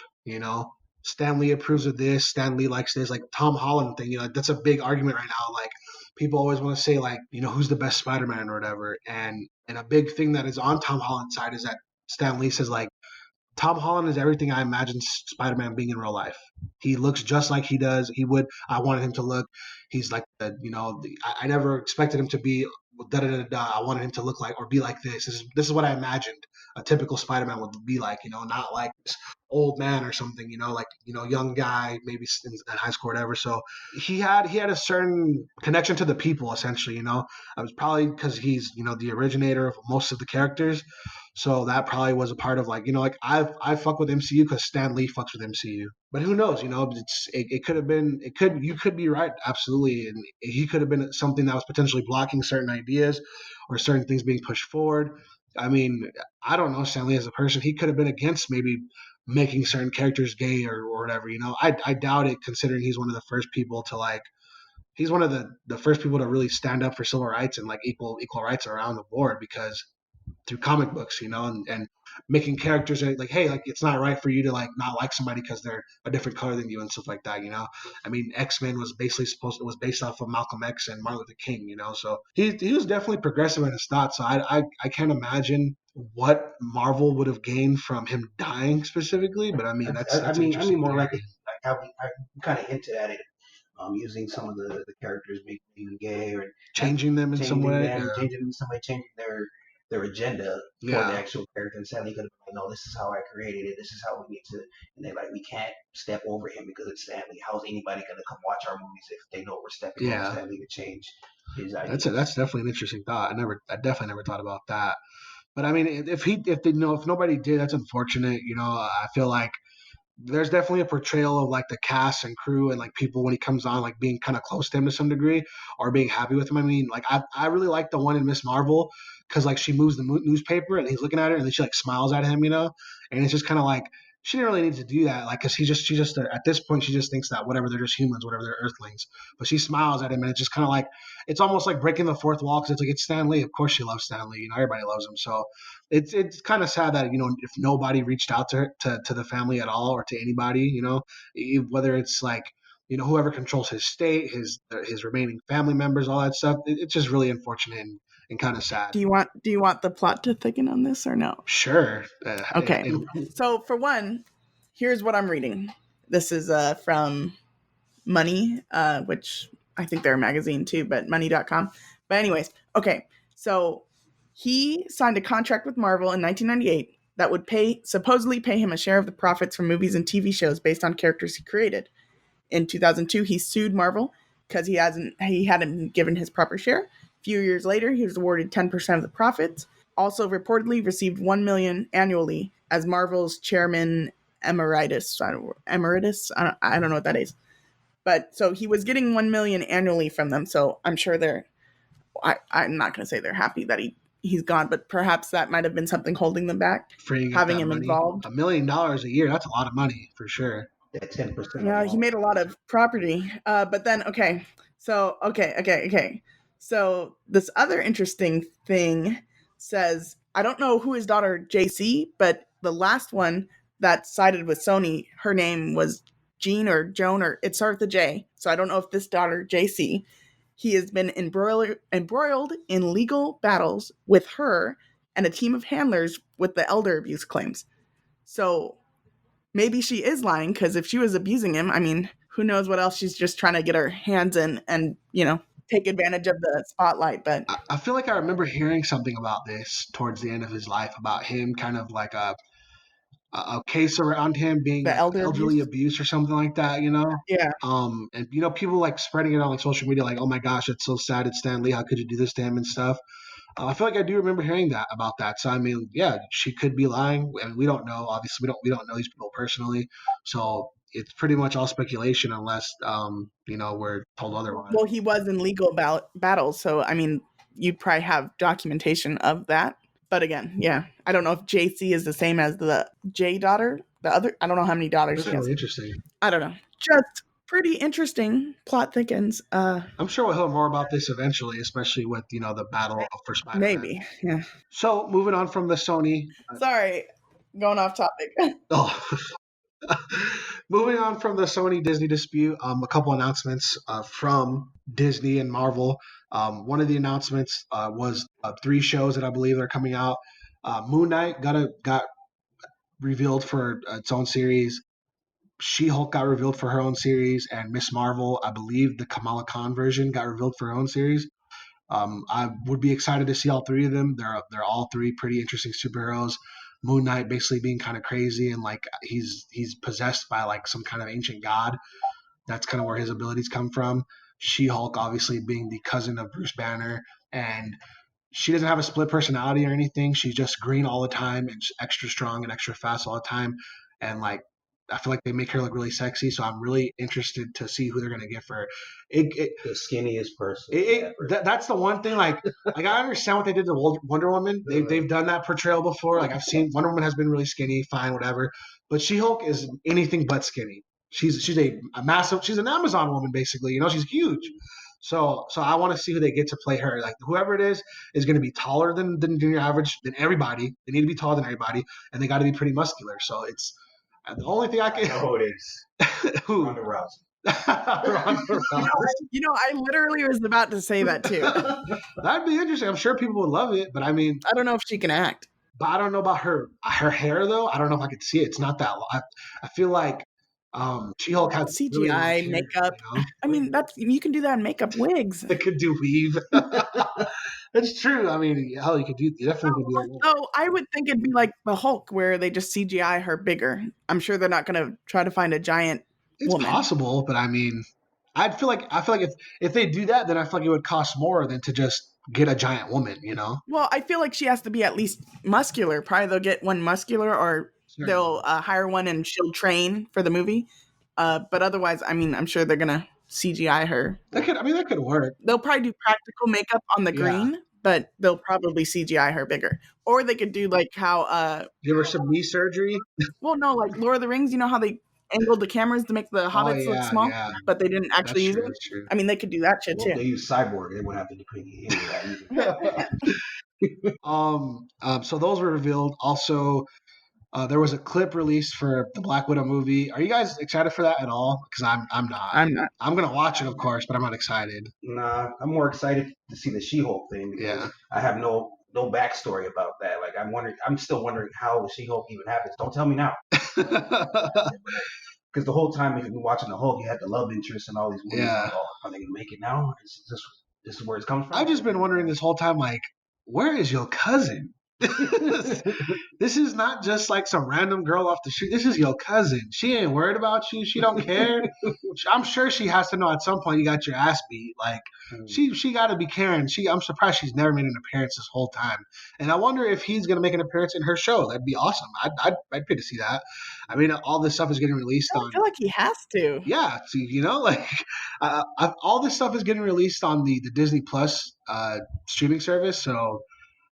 Stan Lee approves of this. Stan Lee likes this. Like Tom Holland thing. That's a big argument right now. Like people always want to say like, who's the best Spider-Man or whatever. And a big thing that is on Tom Holland's side is that Stan Lee says like, Tom Holland is everything I imagine Spider-Man being in real life. He looks just like he does. I wanted him to look. He's like, I never expected him to be da da da da. I wanted him to look like or be like this. This is what I imagined a typical Spider-Man would be like. Not like this old man or something. Like young guy, maybe in high school or whatever. So he had a certain connection to the people essentially. It was probably because he's the originator of most of the characters. So that probably was a part of like, I fuck with MCU because Stan Lee fucks with MCU. But who knows? It could have been. You could be right, absolutely, and he could have been something that was potentially blocking certain ideas or certain things being pushed forward. I mean, I don't know Stan Lee as a person. He could have been against maybe making certain characters gay or whatever. I doubt it, considering he's one of the first people to like. He's one of the first people to really stand up for civil rights and like equal rights around the board because through comic books, and making characters like, hey, like it's not right for you to like not like somebody because they're a different color than you and stuff like that. I mean, X-Men was basically was based off of Malcolm X and Martin Luther King, so he was definitely progressive in his thoughts. So I can't imagine what Marvel would have gained from him dying specifically, but I mean that's I an mean, interesting more theory. like how we kind of hinted at it, using some of the characters making them gay or Changing them in some way. changing them in some way, changing their agenda for the Yeah. actual character. And sadly, could have been like, no, this is how I created it. This is how we need to. And they're like, we can't step over him because it's Stanley. How's anybody gonna come watch our movies if they know we're stepping over Yeah. Stanley to change his ideas? That's definitely an interesting thought. I definitely never thought about that. But I mean, if nobody did, that's unfortunate. I feel like there's definitely a portrayal of like the cast and crew and like people when he comes on, like being kind of close to him to some degree or being happy with him. I mean, like I really like the one in Miss Marvel because like she moves the newspaper and he's looking at her and then she like smiles at him, and it's just kind of like she didn't really need to do that, like because she just at this point she just thinks that whatever they're just humans, whatever they're Earthlings, but she smiles at him and it's just kind of like it's almost like breaking the fourth wall because it's like it's Stan Lee, of course she loves Stan Lee, everybody loves him, so it's kind of sad that if nobody reached out to her, to the family at all or to anybody, whether it's like whoever controls his state, his remaining family members, all that stuff. It's just really unfortunate and kind of sad. Do you want the plot to thicken on this or no? Sure. Okay. So for one, here's what I'm reading. This is from Money, which I think they're a magazine too, but money.com. But anyways, okay. So he signed a contract with Marvel in 1998 that would supposedly pay him a share of the profits from movies and TV shows based on characters he created. In 2002, he sued Marvel because he hadn't been given his proper share. A few years later, he was awarded 10% of the profits. Also, reportedly received $1 million annually as Marvel's chairman emeritus. I don't know what that is. But so he was getting $1 million annually from them. So I'm sure I'm not going to say they're happy that he's gone, but perhaps that might have been something holding them back, having him involved. $1 million a year, that's a lot of money for sure. That 10%. Yeah, he made a lot of property. But then, okay. So this other interesting thing says, I don't know who his daughter JC, but the last one that sided with Sony, her name was Jean or Joan, or it started with a J. So I don't know if this daughter JC, he has been embroiled in legal battles with her and a team of handlers with the elder abuse claims. So maybe she is lying, because if she was abusing him, I mean, who knows what else she's just trying to get her hands in and, take advantage of the spotlight. But I feel like I remember hearing something about this towards the end of his life, about him kind of like a case around him being the elderly abuse or something like that, Yeah. And people like spreading it on like social media, like, oh my gosh, it's so sad, it's Stan Lee, how could you do this to him and stuff. I feel like I do remember hearing that about that. So I mean, yeah, she could be lying, and we don't know. Obviously, we don't know these people personally, so it's pretty much all speculation unless we're told otherwise. Well, he was in legal battles, so I mean, you'd probably have documentation of that. But again, yeah, I don't know if JC is the same as the J daughter. The other, I don't know how many daughters That's she has. really interesting. I don't know. Just pretty interesting. Plot thickens. I'm sure we'll hear more about this eventually, especially with the battle for Spider-Man. Maybe, yeah. So moving on from the Sony. Sorry, going off topic. Oh. Moving on from the Sony Disney dispute, a couple announcements from Disney and Marvel. One of the announcements was 3 shows that I believe are coming out. Moon Knight got revealed for its own series. She-Hulk got revealed for her own series, and Miss Marvel, I believe the Kamala Khan version, got revealed for her own series. I would be excited to see all 3 of them. They're all 3 pretty interesting superheroes. Moon Knight basically being kind of crazy and like he's possessed by like some kind of ancient god. That's kind of where his abilities come from. She-Hulk obviously being the cousin of Bruce Banner, and she doesn't have a split personality or anything. She's just green all the time and extra strong and extra fast all the time. And like I feel like they make her look really sexy, so I'm really interested to see who they're gonna get for her. The skinniest person. That's the one thing. Like I understand what they did to Wonder Woman. They've done that portrayal before. Like I've seen Wonder Woman has been really skinny, fine, whatever. But She-Hulk is anything but skinny. She's a massive. She's an Amazon woman basically. She's huge. So I want to see who they get to play her. Like whoever it is going to be taller than your average than everybody. They need to be taller than everybody, and they got to be pretty muscular. So it's the only thing I can. I know who it is. Who? Ronda Rousey. Ronda Rousey. I literally was about to say that too. That'd be interesting. I'm sure people would love it, but I mean, I don't know if she can act. but I don't know about her hair though. I don't know if I could see it. It's not that long. I feel like She-Hulk has CGI really long hair, makeup. You know? I mean, you can do that in makeup wigs. They could do weave. That's true. I mean, hell, you definitely could do that. Oh, I would think it'd be like the Hulk, where they just CGI her bigger. I'm sure they're not going to try to find a giant It's woman. possible, but I mean, I feel like if they do that, then I feel like it would cost more than to just get a giant woman. You know? Well, I feel like she has to be at least muscular. Probably they'll get one muscular, or Sure. they'll hire one and she'll train for the movie. But otherwise, I mean, I'm sure they're gonna CGI her. That could work. They'll probably do practical makeup on the green, but they'll probably CGI her bigger. Or they could do like how Give her some knee surgery. well, no, like Lord of the Rings. You know how they angled the cameras to make the hobbits look small, but they didn't actually use it. That's true. I mean, they could do that shit Well, if too. they use Cyborg, they wouldn't have to depend any of that either. So those were revealed. Also, there was a clip released for the Black Widow movie. Are you guys excited for that at all? Because I'm not. I'm not. I'm gonna watch it, of course, but I'm not excited. Nah, I'm more excited to see the She-Hulk thing because I have no backstory about that. Like I'm still wondering how the She-Hulk even happens. Don't tell me now. Because the whole time you've been watching the Hulk, you had the love interest and all these movies. Yeah. Like, oh, are they gonna make it now? This is where it comes from. I've just been wondering this whole time, like, where is your cousin? This is not just like some random girl off the street. This is your cousin. She ain't worried about you. She don't care. I'm sure she has to know at some point you got your ass beat. Like she got to be caring. I'm surprised she's never made an appearance this whole time. And I wonder if he's gonna make an appearance in her show. That'd be awesome. I'd pay to see that. I mean, all this stuff is getting released on. I feel like he has to. Yeah, so, like all this stuff is getting released on the Disney Plus streaming service. So.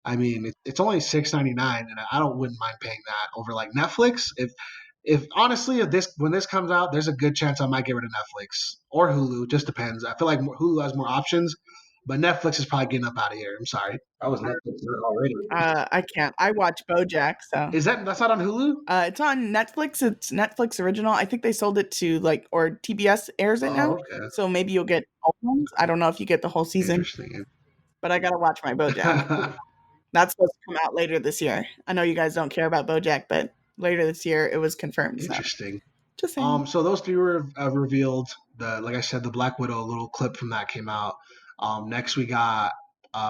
I mean, it's only $6.99, and I wouldn't mind paying that over like Netflix. If honestly, when this comes out, there's a good chance I might get rid of Netflix or Hulu. Just depends. I feel like Hulu has more options, but Netflix is probably getting up out of here. I'm sorry. I was Netflix already. I can't. I watch BoJack, so That's not on Hulu? It's on Netflix. It's Netflix original. I think they sold it to or TBS airs it now. Okay. So maybe you'll get all ones. I don't know if you get the whole season. Interesting. But I gotta watch my BoJack. That's supposed to come out later this year. I know you guys don't care about BoJack, but later this year it was confirmed. Interesting. So. Just saying. So those three were revealed. Like I said, the Black Widow, a little clip from that came out. Next we got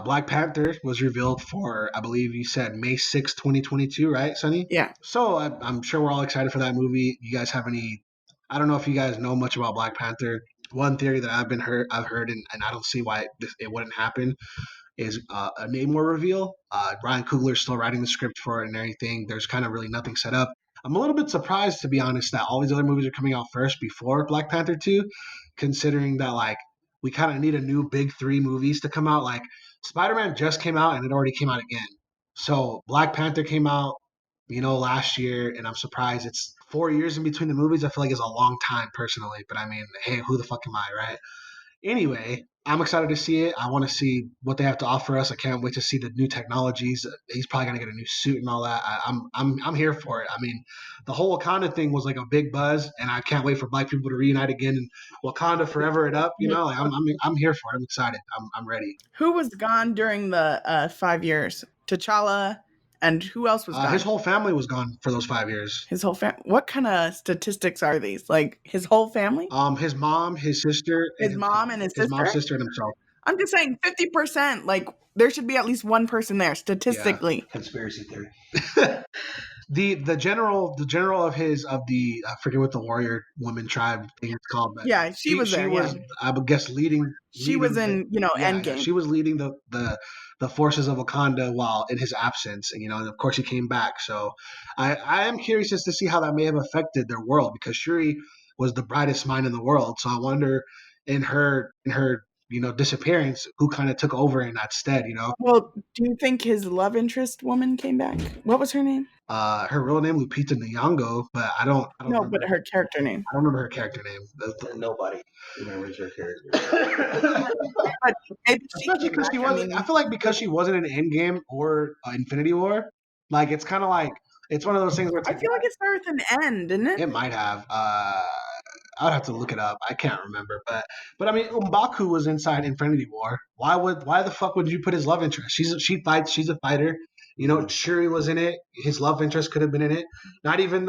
Black Panther was revealed for, I believe you said May 6, 2022, right, Sonny? Yeah. So I'm sure we're all excited for that movie. You guys have any? I don't know if you guys know much about Black Panther. One theory that I've heard, and I don't see why it wouldn't happen, is a Namor reveal. Ryan Coogler's still writing the script for it and everything. There's kind of really nothing set up. I'm a little bit surprised, to be honest, that all these other movies are coming out first before Black Panther 2, considering that, like, we kind of need a new big 3 movies to come out. Like, Spider-Man just came out and it already came out again. So Black Panther came out, last year, and I'm surprised it's 4 years in between the movies. I feel like it's a long time personally, but I mean, hey, who the fuck am I, right? Anyway, I'm excited to see it. I want to see what they have to offer us. I can't wait to see the new technologies. He's probably gonna get a new suit and all that. I'm here for it. I mean, the whole Wakanda thing was like a big buzz, and I can't wait for Black people to reunite again and Wakanda forever it up. Like I'm here for it. I'm excited. I'm ready. Who was gone during the 5 years? T'Challa. And who else was gone? His whole family was gone for those 5 years. His whole family? What kind of statistics are these? Like his whole family? His mom, his sister. His mom and his sister? His mom, sister, and himself. I'm just saying 50%. Like there should be at least one person there statistically. Yeah. Conspiracy theory. The general of the I forget what the warrior woman tribe thing is called, but she was there. She was, I would guess, leading. She was in Endgame. She was leading the forces of Wakanda while in his absence, and of course he came back. So I am curious as to see how that may have affected their world, because Shuri was the brightest mind in the world. So I wonder in her disappearance, who kind of took over in that stead. Well, do you think his love interest woman came back? What was her name? Her real name Lupita Nyong'o, but I don't No, remember. but her character name. I don't remember her character name. Nobody remembers her character. But maybe she Especially came because back. she wasn't. I feel like because she wasn't in Endgame or Infinity War, like it's kind of like it's one of those things where it's I like, feel like it started with an N, didn't it? it might have. I'd have to look it up. I can't remember, but I mean, M'Baku was inside Infinity War. Why the fuck would you put his love interest? She fights. She's a fighter. Shuri was in it. His love interest could have been in it. Not even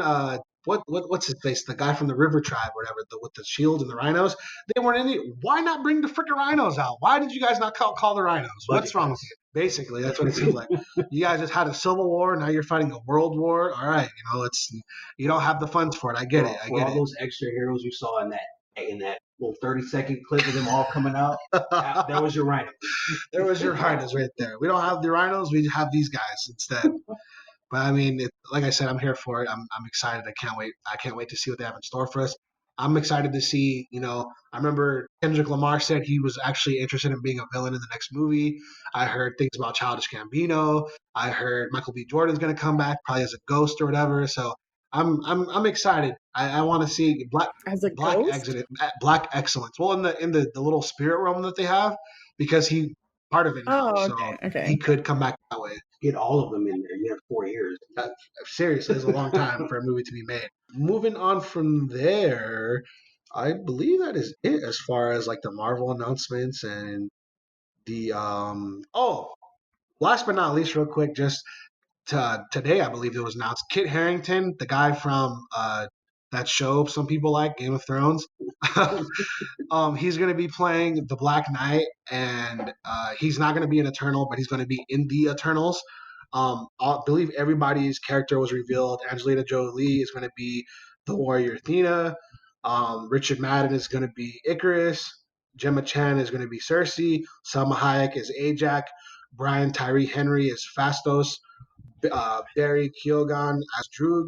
what's his face? The guy from the River Tribe, or whatever, with the shield and the rhinos. They weren't in it. Why not bring the freaking rhinos out? Why did you guys not call the rhinos? What's wrong with you? Basically, that's what it seems like. You guys just had a civil war. Now you're fighting a world war. All right, it's you don't have the funds for it. I get it. I get all it. those extra heroes you saw in that little 30-second clip of them all coming out, that was your rhino. There was your rhinos right there. We don't have the rhinos. We have these guys instead. But I mean, like I said, I'm here for it. I'm excited. I can't wait. I can't wait to see what they have in store for us. I'm excited to see. I remember Kendrick Lamar said he was actually interested in being a villain in the next movie. I heard things about Childish Gambino. I heard Michael B. Jordan's going to come back, probably as a ghost or whatever. So I'm excited. I want to see Black Excellence. Well, in the little spirit realm that they have, because he part of it now, okay. He could come back that way. Get all of them in there. You have 4 years. Seriously, it's a long time for a movie to be made. Moving on from there, I believe that is it as far as like the Marvel announcements and the last but not least, real quick, just today I believe it was announced. Kit Harington, the guy from that show some people like, Game of Thrones. He's going to be playing the Black Knight, and he's not going to be an Eternal, but he's going to be in the Eternals. I believe everybody's character was revealed. Angelina Jolie is going to be the warrior Athena. Richard Madden is going to be Icarus. Gemma Chan is going to be Cersei. Salma Hayek is Ajax. Brian Tyree Henry is Phastos. Barry Keoghan as Droog.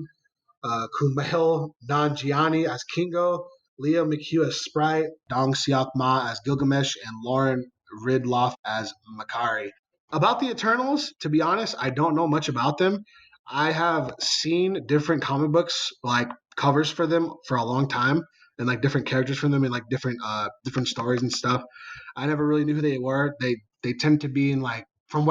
Kumail Nanjiani as Kingo. Leah McHugh as Sprite. Dong Seok Ma as Gilgamesh. And Lauren Ridloff as Makari. About the Eternals, to be honest, I don't know much about them. I have seen different comic books, like covers for them for a long time, and like different characters from them and like different stories and stuff. I never really knew who they were. They tend to be in like from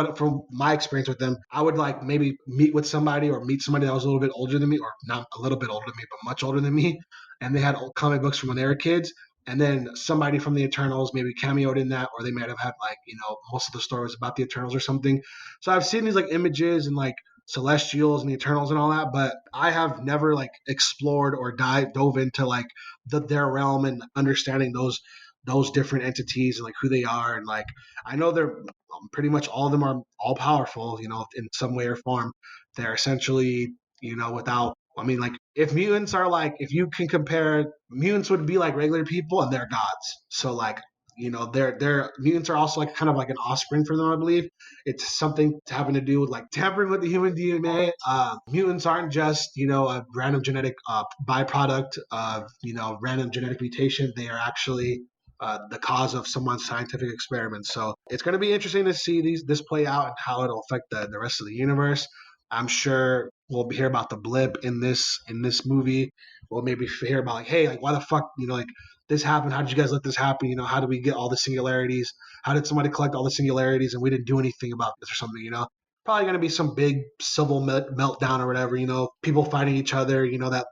my experience with them, I would like maybe meet somebody that was a little bit older than me, or not a little bit older than me, but much older than me, and they had old comic books from when they were kids. And then somebody from the Eternals maybe cameoed in that, or they might have had like, most of the stories about the Eternals or something. So I've seen these like images and like Celestials and the Eternals and all that, but I have never like explored or dove into like their realm and understanding those different entities and like who they are. And like, I know they're pretty much all of them are all powerful, in some way or form. They're essentially, without, I mean, like if mutants are like, if you can compare, mutants would be like regular people and they're gods. So like, their mutants are also like kind of like an offspring for them, I believe. It's something having to do with like tampering with the human DNA. Mutants aren't just, a random genetic byproduct of, random genetic mutation. They are actually the cause of someone's scientific experiments. So it's going to be interesting to see this play out and how it'll affect the rest of the universe. I'm sure we'll hear about the blip in this movie. We'll maybe hear about like, hey, like why the fuck, like this happened? How did you guys let this happen? How did we get all the singularities? How did somebody collect all the singularities and we didn't do anything about this or something? Probably going to be some big civil meltdown or whatever. People fighting each other. That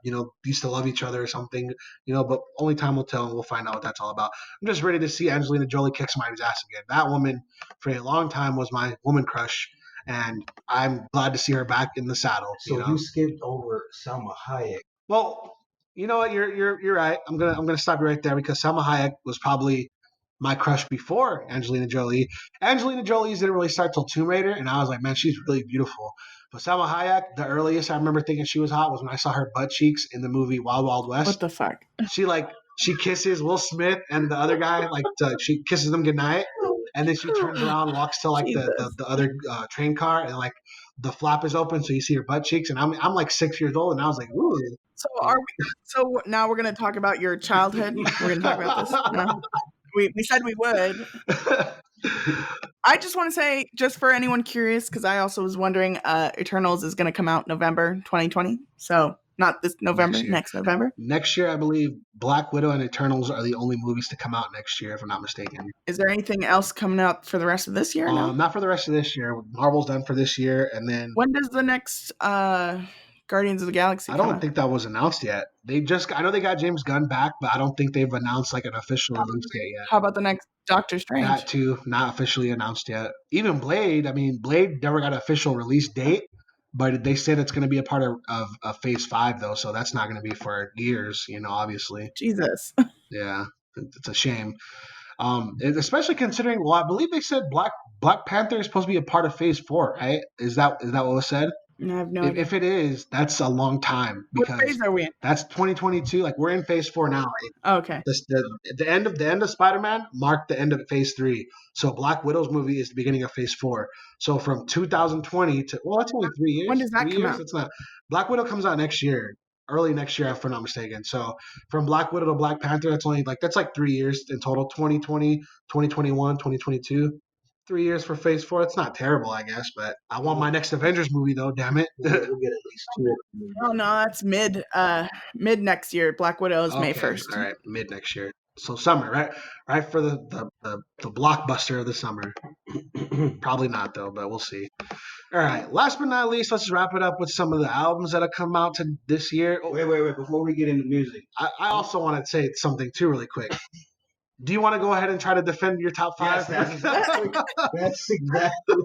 used to love each other or something. But only time will tell, and we'll find out what that's all about. I'm just ready to see Angelina Jolie kick somebody's ass again. That woman for a long time was my woman crush. And I'm glad to see her back in the saddle. So you skipped over Salma Hayek. Well, you know what? You're right. I'm gonna stop you right there because Salma Hayek was probably my crush before Angelina Jolie. Angelina Jolie didn't really start till Tomb Raider, and I was like, man, she's really beautiful. But Salma Hayek, the earliest I remember thinking she was hot was when I saw her butt cheeks in the movie Wild Wild West. What the fuck? She kisses Will Smith and the other guy, she kisses them goodnight. And then she turns around, walks to like the other train car, and like the flap is open, so you see her butt cheeks. And I'm like 6 years old, and I was like, ooh. So now we're gonna talk about your childhood. We're gonna talk about this. No? We said we would. I just want to say, just for anyone curious, because I also was wondering, Eternals is going to come out November 2020. So not this November, next November. Next year, I believe Black Widow and Eternals are the only movies to come out next year, if I'm not mistaken. Is there anything else coming out for the rest of this year? No? Not for the rest of this year. Marvel's done for this year, and then When does the next Guardians of the Galaxy I come don't out? think that was announced yet. I know they got James Gunn back, but I don't think they've announced like an official release date yet. How about the next Doctor Strange? That too, not officially announced yet. Even Blade, I mean, Blade never got an official release date, but they said it's going to be a part of Phase 5, though, so that's not going to be for years, obviously. Jesus. Yeah, it's a shame. Especially considering, well, I believe they said Black Panther is supposed to be a part of Phase 4, right? Is that what was said? I have no idea. If it is, that's a long time What because phase are we in? that's 2022. Like we're in Phase 4 now. Okay. The end of Spider-Man marked the end of Phase 3. So Black Widow's movie is the beginning of Phase 4. So from 2020 to that's only 3 years. When does that 3 come years? out? It's not. Black Widow comes out next year, early next year, if I'm not mistaken. So from Black Widow to Black Panther, that's like 3 years in total. 2020, 2021, 2022. 3 years for Phase 4. It's not terrible, I guess, but I want my next Avengers movie though. Damn it. We'll get at least 2. Oh no, that's mid next year. Black Widow is May 1st. All right, mid next year. So summer, right? Right for the blockbuster of the summer. Probably not though, but we'll see. All right. Last but not least, let's just wrap it up with some of the albums that have come out to this year. Wait. Before we get into music, I also want to say something too, really quick. Do you want to go ahead and try to defend your top 5? Yes, that's exactly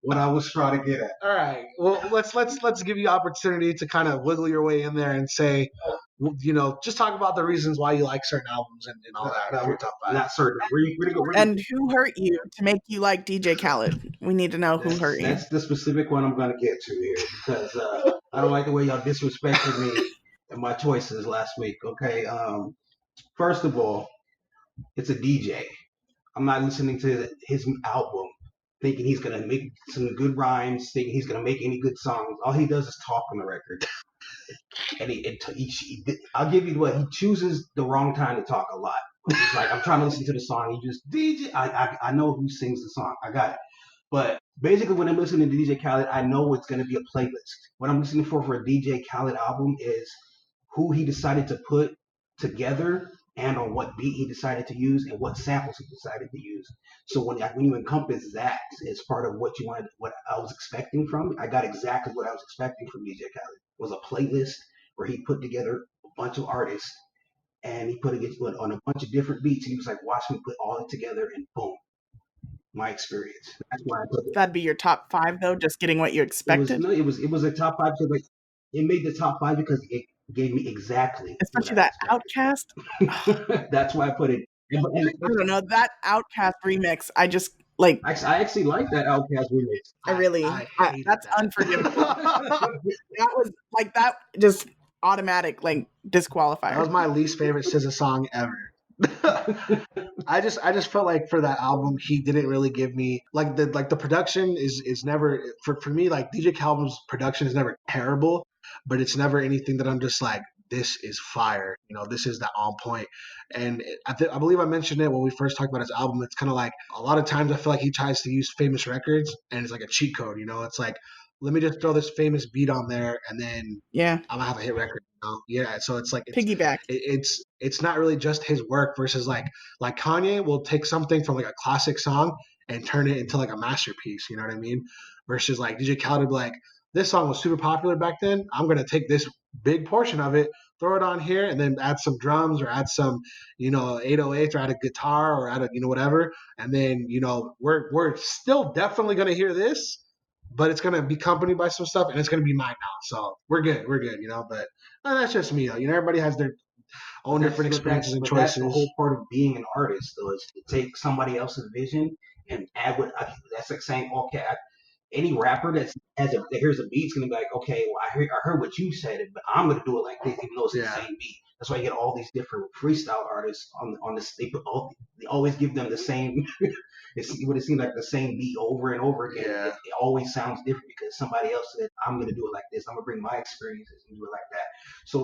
what I was trying to get at. All right. Well, let's give you opportunity to kind of wiggle your way in there and say, just talk about the reasons why you like certain albums and all that. We're top 5. not certain. And who hurt you to make you like DJ Khaled? We need to know who hurt you. That's the specific one I'm going to get to here because I don't like the way y'all disrespected me and my choices last week. Okay. First of all, it's a DJ. I'm not listening to his album thinking he's going to make some good rhymes, thinking he's going to make any good songs. All he does is talk on the record. And I'll give you what, he chooses the wrong time to talk a lot. It's like, I'm trying to listen to the song. He just, DJ, I know who sings the song. I got it. But basically, when I'm listening to DJ Khaled, I know it's going to be a playlist. What I'm listening for a DJ Khaled album is who he decided to put together and on what beat he decided to use and what samples he decided to use. So when you encompass that as part of what I was expecting from it, I got exactly what I was expecting from DJ Khaled. It was a playlist where he put together a bunch of artists and he put it on a bunch of different beats. And he was like, watch me put all it together and boom. My experience. That's why I put it. That'd be your top 5 though, just getting what you expected. It was a top 5 because it made the top 5 because it gave me exactly. Especially that Outcast. That's why I put it. I don't know, that Outcast remix. I just like. I actually like that Outcast remix. That's unforgivable. That was like that just automatic like disqualifier. That was my least favorite SZA song ever. I just felt like for that album he didn't really give me the production is never for me, like DJ Khaled's production is never terrible, but it's never anything that I'm just like, this is fire, this is that on point. And I believe I mentioned it when we first talked about his album. It's kind of like a lot of times I feel like he tries to use famous records and it's like a cheat code, it's like, let me just throw this famous beat on there and then I'm gonna have a hit record. Yeah, so it's like piggyback. It's not really just his work versus like Kanye will take something from like a classic song and turn it into like a masterpiece. You know what I mean? Versus like DJ Khaled would be like, this song was super popular back then. I'm gonna take this big portion of it, throw it on here, and then add some drums or add some 808s or add a guitar or add a whatever, and then we're still definitely gonna hear this. But it's gonna be accompanied by some stuff, and it's gonna be mine now. So we're good, But that's just me, though. Everybody has their own different experiences and choices. That's the whole part of being an artist, though, is to take somebody else's vision and add what. That's like saying, okay, any rapper that hears a beat is gonna be like, okay, well, I heard what you said, but I'm gonna do it like this, even though it's the same beat. That's why you get all these different freestyle artists on this. They always give them the same. It seems like the same beat over and over again. Yeah. It always sounds different because somebody else said, I'm going to do it like this. I'm going to bring my experiences and do it like that. So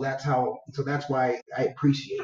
that's why I appreciate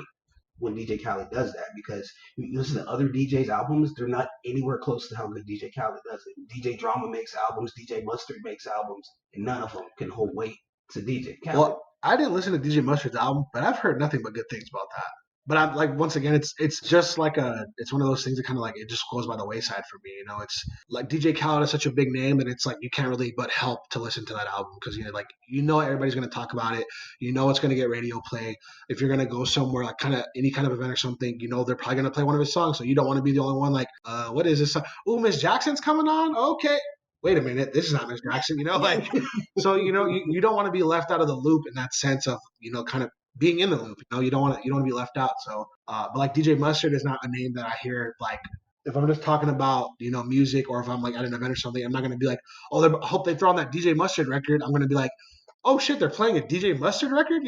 when DJ Khaled does that, because you listen to other DJs' albums, they're not anywhere close to how good DJ Khaled does it. DJ Drama makes albums, DJ Mustard makes albums, and none of them can hold weight to DJ Khaled. Well, I didn't listen to DJ Mustard's album, but I've heard nothing but good things about that. But I'm like, once again, it's just like it's one of those things that kind of like it just goes by the wayside for me. It's like DJ Khaled is such a big name that it's like you can't really but help to listen to that album because everybody's going to talk about it. It's going to get radio play. If you're going to go somewhere like kind of any kind of event or something, they're probably going to play one of his songs. So you don't want to be the only one like, what is this song? Oh, Miss Jackson's coming on. Okay. Wait a minute, this is not Miss Jackson, so you don't want to be left out of the loop in that sense of kind of being in the loop. You don't want to be left out. So, but like DJ Mustard is not a name that I hear like if I'm just talking about music or if I'm like at an event or something. I'm not gonna be like, I hope they throw on that DJ Mustard record. I'm gonna be like, oh shit, they're playing a DJ Mustard record,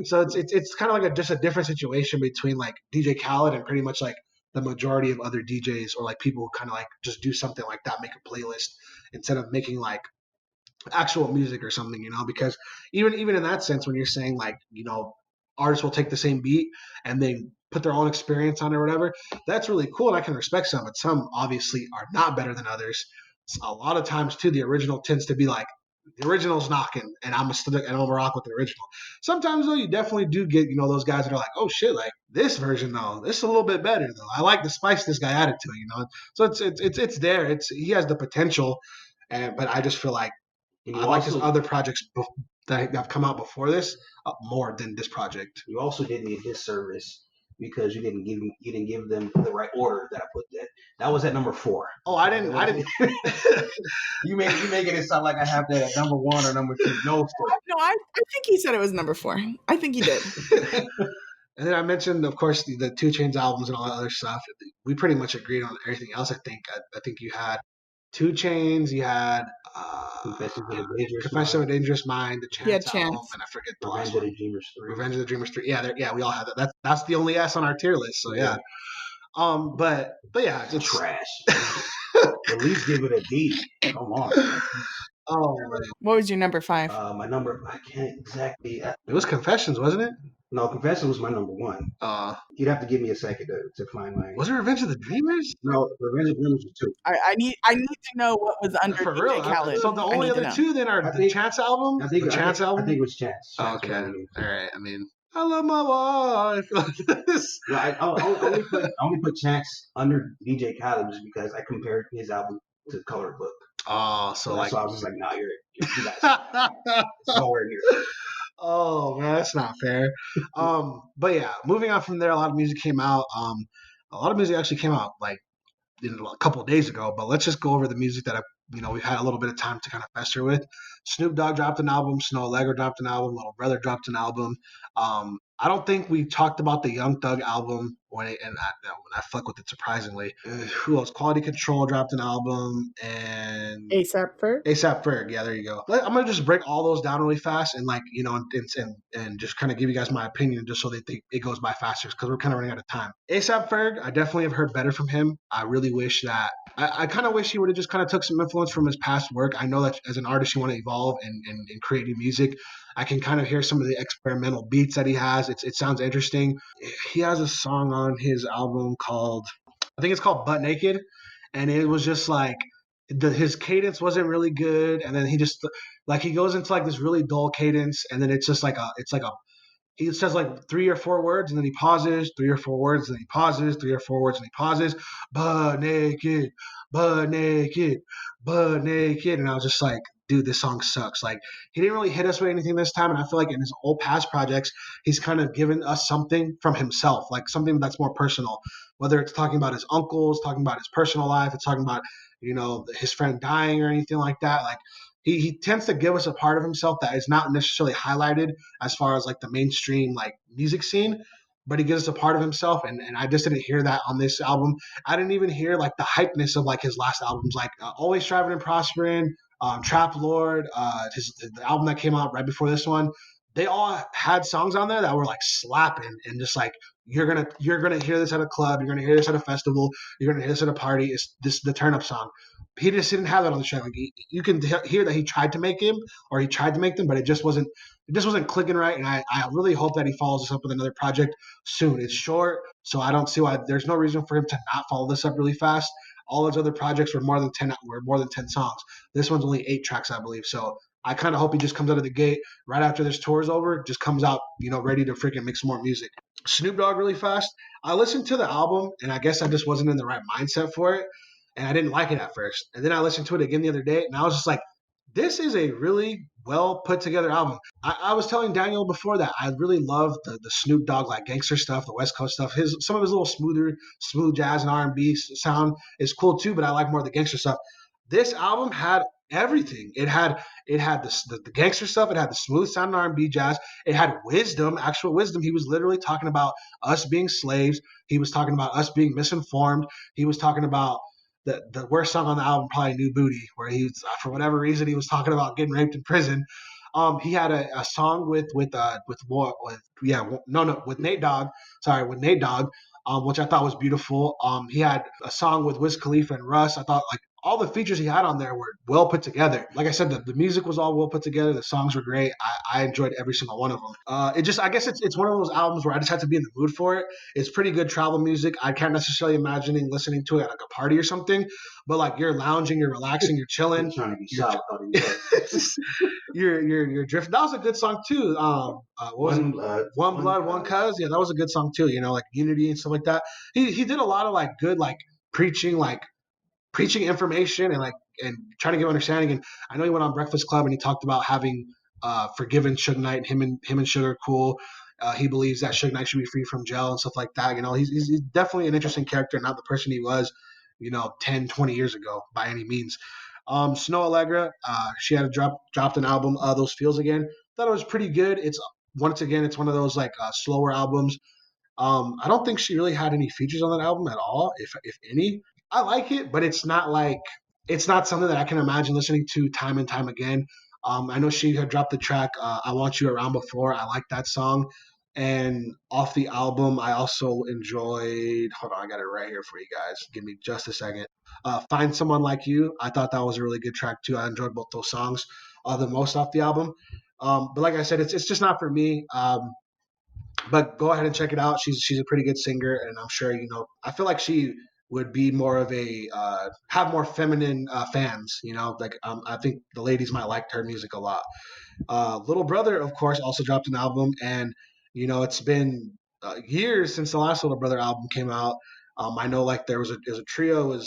So it's kind of like just a different situation between like DJ Khaled and pretty much like the majority of other DJs or like people who kind of like just do something like that, make a playlist instead of making like actual music or something, because even in that sense, when you're saying like, artists will take the same beat and they put their own experience on it or whatever, that's really cool. And I can respect some, but some obviously are not better than others. A lot of times too, the original tends to be like, the original's knocking and I'm gonna rock with the original. Sometimes though, you definitely do get, those guys that are like, oh shit, like this version though, this is a little bit better though. I like the spice this guy added to it, So it's there. He has the potential, but I just feel like I like his other projects that have come out before this more than this project. You also did me a disservice because you didn't give them the right order that I put that. That was at number 4. Oh, I didn't. You making it sound like I have that at number 1 or number 2. No, I think he said it was number 4. I think he did. And then I mentioned, of course, the 2 Chainz albums and all that other stuff. We pretty much agreed on everything else. I think you had 2 Chainz, you had Confessions of a Dangerous Mind, the Chance album, and I forget the last one. Revenge of the Dreamers 3. Yeah, we all have that. That's the only S on our tier list. So yeah. But yeah, it's trash. At least give it a D. Come on. Oh, what was your number 5? My number, I can't exactly. It was Confessions, wasn't it? No, Confessions was my number 1. You'd have to give me a second to find mine. Was it Revenge of the Dreamers? No, Revenge of the Dreamers was 2. I need to know what was under for DJ real. Khaled. So the only other 2 then are the Chance album. I think the Chance album. I think it was Chance. Okay, all right. I mean, I love my wife. No, I only put Chance under DJ Khaled just because I compared his album to Colored Book. Oh, so I was just like, nah, you guys, it's nowhere near. Oh man, that's not fair. But yeah, moving on from there, a lot of music came out. A lot of music actually came out like a couple of days ago. But let's just go over the music that we've had a little bit of time to kind of fester with. Snoop Dogg dropped an album. Snow Allegra dropped an album. Little Brother dropped an album. I don't think we talked about the Young Thug album when I fuck with it surprisingly. Who else? Quality Control dropped an album and ASAP Ferg. ASAP Ferg, yeah, there you go. I'm gonna just break all those down really fast and and just kind of give you guys my opinion just so that it goes by faster because we're kind of running out of time. ASAP Ferg, I definitely have heard better from him. I really wish that I kind of wish he would have just kind of took some influence from his past work. I know that as an artist you want to evolve and create new music. I can kind of hear some of the experimental beats that he has. It sounds interesting. He has a song on his album called Butt Naked. And it was just like his cadence wasn't really good. And then he just like he goes into like this really dull cadence. And then it's just like he says like 3 or 4 words and then he pauses, 3 or 4 words, and then he pauses, 3 or 4 words, and he pauses. Butt naked, butt naked, butt naked. And I was just like, dude, this song sucks. Like, he didn't really hit us with anything this time, and I feel like in his old past projects, he's kind of given us something from himself, like something that's more personal, whether it's talking about his uncles, talking about his personal life, it's talking about, his friend dying or anything like that. Like, he tends to give us a part of himself that is not necessarily highlighted as far as, like, the mainstream, like, music scene, but he gives us a part of himself, and I just didn't hear that on this album. I didn't even hear, like, the hypeness of, like, his last albums, like Always Striving and Prospering, Trap Lord, the album that came out right before this one, they all had songs on there that were like slapping and just like you're gonna hear this at a club, you're gonna hear this at a festival, you're gonna hear this at a party. It's the turn up song. he just didn't have that on the track. Like you can hear that he tried to make him, or he tried to make them, but it just wasn't clicking right. And I really hope that he follows this up with another project soon. It's short, so I don't see why there's no reason for him to not follow this up really fast. All his other projects were more than 10 songs. This one's only 8 tracks, I believe. So I kind of hope he just comes out of the gate right after this tour is over, just comes out, ready to freaking make some more music. Snoop Dogg really fast. I listened to the album, and I guess I just wasn't in the right mindset for it, and I didn't like it at first. And then I listened to it again the other day, and I was just like, this is a really well put together album. I was telling Daniel before that I really love the Snoop Dogg like gangster stuff, the West Coast stuff. Some of his little smooth jazz and R&B sound is cool too, but I like more of the gangster stuff. This album had everything. It had the gangster stuff. It had the smooth sound R&B jazz. It had wisdom, actual wisdom. He was literally talking about us being slaves. He was talking about us being misinformed. He was talking about the worst song on the album, probably "New Booty," where he's for whatever reason he was talking about getting raped in prison. He had a song with Nate Dogg. Sorry, with Nate Dogg, which I thought was beautiful. He had a song with Wiz Khalifa and Russ. I thought like all the features he had on there were well put together. Like I said, the music was all well put together. The songs were great. I enjoyed every single one of them. I guess it's one of those albums where I just have to be in the mood for it. It's pretty good travel music. I can't necessarily imagining listening to it at like a party or something, but like you're lounging, you're relaxing, you're chilling. Trying to be south. You're drifting. That was a good song too. What was One it? Blood, One Blood, One Cuz. Yeah, that was a good song too. Like unity and stuff like that. He did a lot of like good like preaching information and trying to give understanding. And I know he went on Breakfast Club and he talked about having forgiven Suge Knight. Him and Suge are cool. He believes that Suge Knight should be free from jail and stuff like that. He's definitely an interesting character, not the person he was, 10, 20 years ago by any means. Snow Allegra, she had dropped an album, Those Feels Again. Thought it was pretty good. It's one of those like slower albums. I don't think she really had any features on that album at all, if any. I like it, but it's not something that I can imagine listening to time and time again. I know she had dropped the track "I Want You Around" before. I like that song, and off the album, I also enjoyed. Hold on, I got it right here for you guys. Give me just a second. "Find Someone Like You." I thought that was a really good track too. I enjoyed both those songs the most off the album. But like I said, it's just not for me. But go ahead and check it out. She's a pretty good singer, and I'm sure I feel like she would be more of a have more feminine fans. I think the ladies might like her music a lot. Little Brother, of course, also dropped an album, and it's been years since the last Little Brother album came out. I know like there was a trio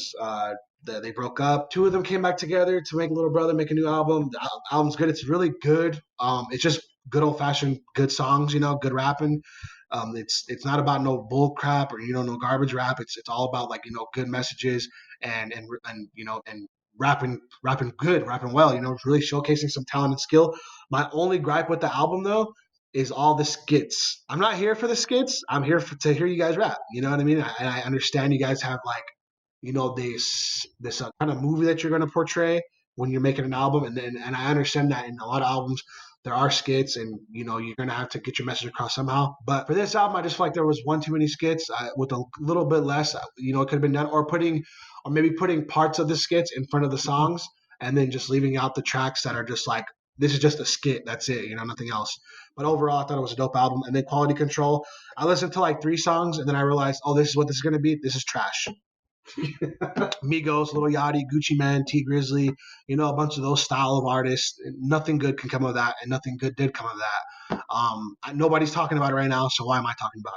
they broke up. Two of them came back together to make Little Brother make a new album. The album's good. It's really good. It's just good old fashioned good songs, good rapping. It's not about no bull crap or no garbage rap. It's all about like good messages and rapping good, rapping well. Really showcasing some talent and skill. My only gripe with the album though is all the skits. I'm not here for the skits. I'm here to hear you guys rap. You know what I mean? I understand you guys have like this kind of movie that you're going to portray when you're making an album, and I understand that in a lot of albums there are skits, and you're going to have to get your message across somehow. But for this album, I just feel like there was one too many skits. With a little bit less, it could have been done, or maybe putting parts of the skits in front of the songs, and then just leaving out the tracks that are just like, this is just a skit. That's it. Nothing else. But overall, I thought it was a dope album. And then Quality Control, I listened to like 3 songs, and then I realized, oh, this is what this is going to be. This is trash. Migos, Lil Yachty, Gucci Mane, T Grizzly, a bunch of those style of artists. Nothing good can come of that, and nothing good did come of that. Nobody's talking about it right now, so why am I talking about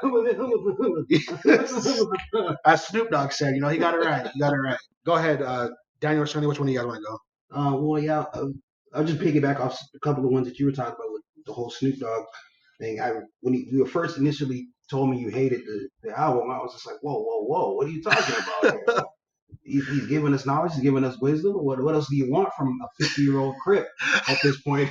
it? As Snoop Dogg said, he got it right. Go ahead, Daniel or Sonny, which one do you guys want to go? Well, yeah, I'll just piggyback off a couple of ones that you were talking about with the whole Snoop Dogg thing. When you first initially told me you hated the album, I was just like, whoa, what are you talking about? He's giving us knowledge, he's giving us wisdom. What else do you want from a 50-year-old Crip at this point?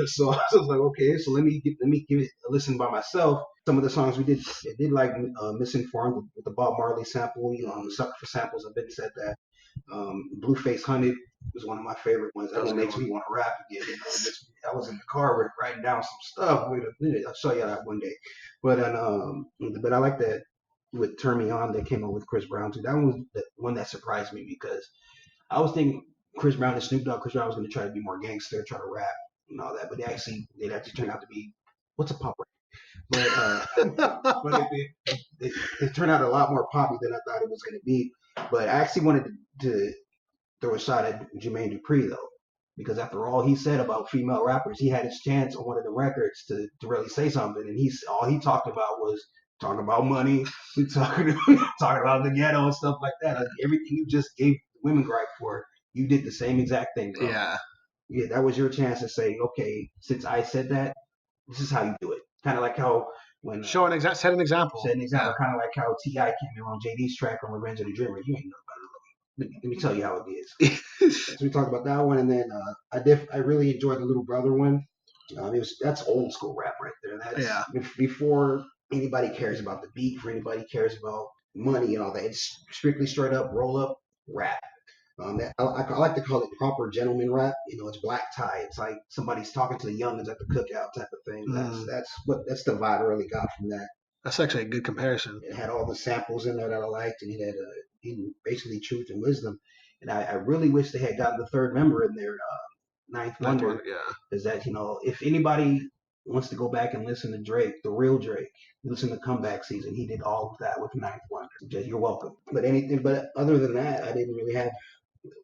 So I was like, okay, so let me give it a listen by myself. Some of the songs we did like Misinformed with the Bob Marley sample. I'm a sucker for samples. I've been said that. Blueface Hunted was one of my favorite ones. That one makes me want to rap again. I was in the car writing down some stuff. Wait a minute, I'll show you that one day. But I like that. with Turn Me On that came up with Chris Brown too. That one was the one that surprised me because I was thinking Chris Brown and Snoop Dogg. Chris Brown was going to try to be more gangster, try to rap and all that, but it actually turned out to be what's a pop rap? But it turned out a lot more poppy than I thought it was going to be. But I actually wanted to throw a shot at Jermaine Dupri though, because after all he said about female rappers, he had his chance on one of the records to really say something, and all he talked about was talking about money, talking about the ghetto and stuff like that. Like, everything you just gave women gripe for, you did the same exact thing, bro. Yeah, that was your chance to say, okay, since I said that, this is how you do it. Kind of like how when set an example. Kind of like how T.I. came in on JD's track on Revenge of the Dreamer. You ain't know about it. Let me tell you how it is. So we talked about that one, and then I really enjoyed the Little Brother one. That's old school rap right there. That's before anybody cares about the beat, before anybody cares about money and all that. It's strictly straight up roll up rap. I like to call it proper gentleman rap. It's black tie. It's like somebody's talking to the youngins at the cookout type of thing. That's the vibe I really got from that. That's actually a good comparison. It had all the samples in there that I liked, and it had basically truth and wisdom. And I really wish they had gotten the third member in there, Ninth Wonder. Is that if anybody wants to go back and listen to Drake, the real Drake, listen to Comeback Season. He did all of that with Ninth Wonder. You're welcome. But other than that, I didn't really have.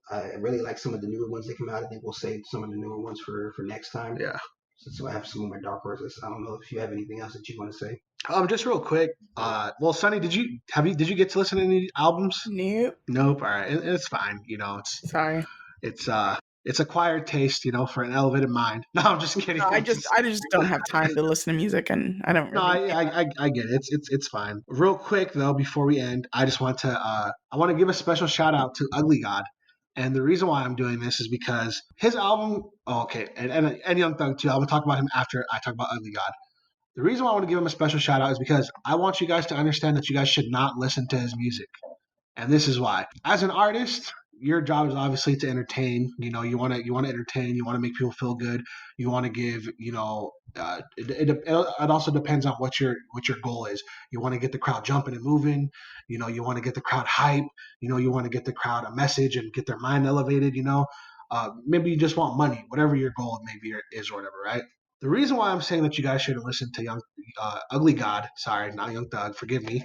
I really like some of the newer ones that come out. I think we'll save some of the newer ones for next time. Yeah. So I have some of my dark horses. I don't know if you have anything else that you want to say. Just real quick. Well, Sonny, did you get to listen to any albums? Nope. All right, it's fine. Sorry. It's acquired taste, for an elevated mind. No, I'm just kidding. No, I just don't have time to listen to music, and I don't. Really I get it. It's fine. Real quick though, before we end, I just want to I want to give a special shout out to Ugly God. And the reason why I'm doing this is because his album, and Young Thug too. I'm gonna talk about him after I talk about Ugly God. The reason why I want to give him a special shout out is because I want you guys to understand that you guys should not listen to his music. And this is why. As an artist, your job is obviously to entertain. You want to entertain. You want to make people feel good. You want to give. It also depends on what your goal is. You want to get the crowd jumping and moving. You want to get the crowd hype. You want to get the crowd a message and get their mind elevated. Maybe you just want money. Whatever your goal maybe is or whatever, right? The reason why I'm saying that you guys shouldn't listen to Ugly God, sorry, not Young Thug, forgive me.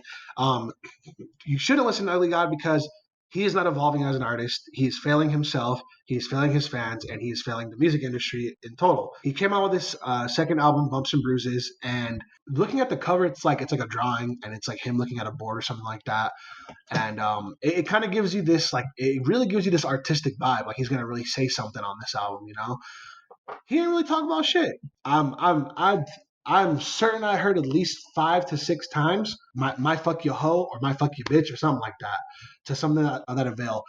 You shouldn't listen to Ugly God because he is not evolving as an artist. He's failing himself. He's failing his fans, and he's failing the music industry in total. He came out with this second album, Bumps and Bruises, and looking at the cover, it's like a drawing, and it's like him looking at a board or something like that. And it kind of gives you this, it really gives you this artistic vibe, like he's gonna really say something on this album, He didn't really talk about shit. I'm certain I heard at least 5 to 6 times my fuck your hoe or my fuck your bitch or something like that to something that avail.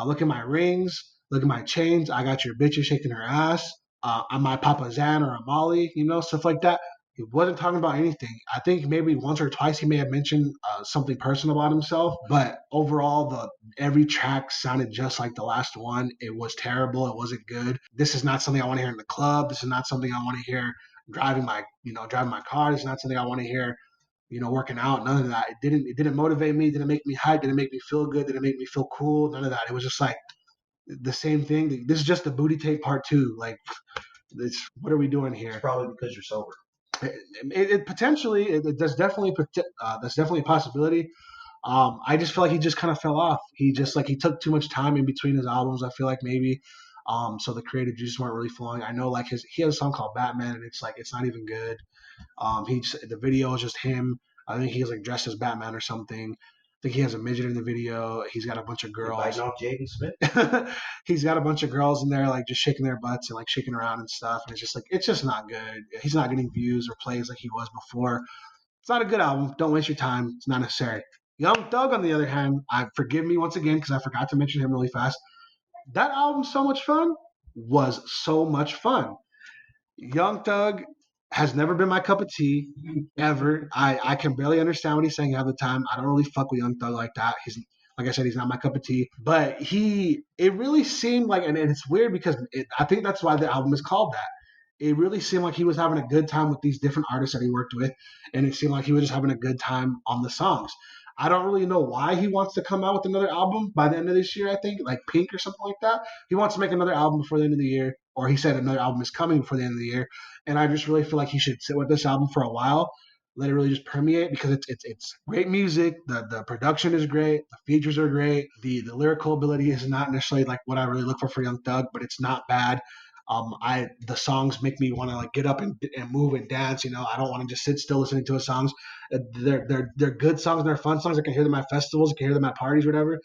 Look at my rings, look at my chains. I got your bitches shaking her ass. I'm my Papa Zan or a Molly, stuff like that. He wasn't talking about anything. I think maybe once or twice he may have mentioned something personal about himself, but overall, every track sounded just like the last one. It was terrible. It wasn't good. This is not something I want to hear in the club. This is not something I want to hear driving my car. It's not something I want to hear, working out. None of that. It didn't motivate me. Didn't make me hype. Didn't make me feel good. Didn't make me feel cool. None of that. It was just like the same thing. This is just the booty tape part 2. Like, what are we doing here? It's probably because you're sober. Potentially, that's definitely a possibility. I just feel like he just kind of fell off. He took too much time in between his albums. I feel like maybe. So the creative juices weren't really flowing. I know he has a song called Batman, and it's not even good. The video is just him. I think he's dressed as Batman or something. I think he has a midget in the video. He's got a bunch of girls. Biting off Jaden Smith. He's got a bunch of girls in there, just shaking their butts and shaking around and stuff. And it's just not good. He's not getting views or plays like he was before. It's not a good album. Don't waste your time. It's not necessary. Young Thug, on the other hand, forgive me once again because I forgot to mention him really fast. That album, So Much Fun, was so much fun. Young Thug has never been my cup of tea, ever. I can barely understand what he's saying half the time. I don't really fuck with Young Thug like that. Like I said, he's not my cup of tea. But it really seemed like, and it's weird because I think that's why the album is called that. It really seemed like he was having a good time with these different artists that he worked with, and it seemed like he was just having a good time on the songs. I don't really know why he wants to come out with another album by the end of this year. I think like Pink or something like that. He wants to make another album before the end of the year, or he said another album is coming before the end of the year. And I just really feel like he should sit with this album for a while, let it really just permeate because it's great music. The production is great. The features are great. The lyrical ability is not necessarily like what I really look for Young Thug, but it's not bad. The songs make me want to like get up and move and dance. You know, I don't want to just sit still listening to his songs. They're good songs. They're fun songs. I can hear them at festivals. I can hear them at parties, whatever.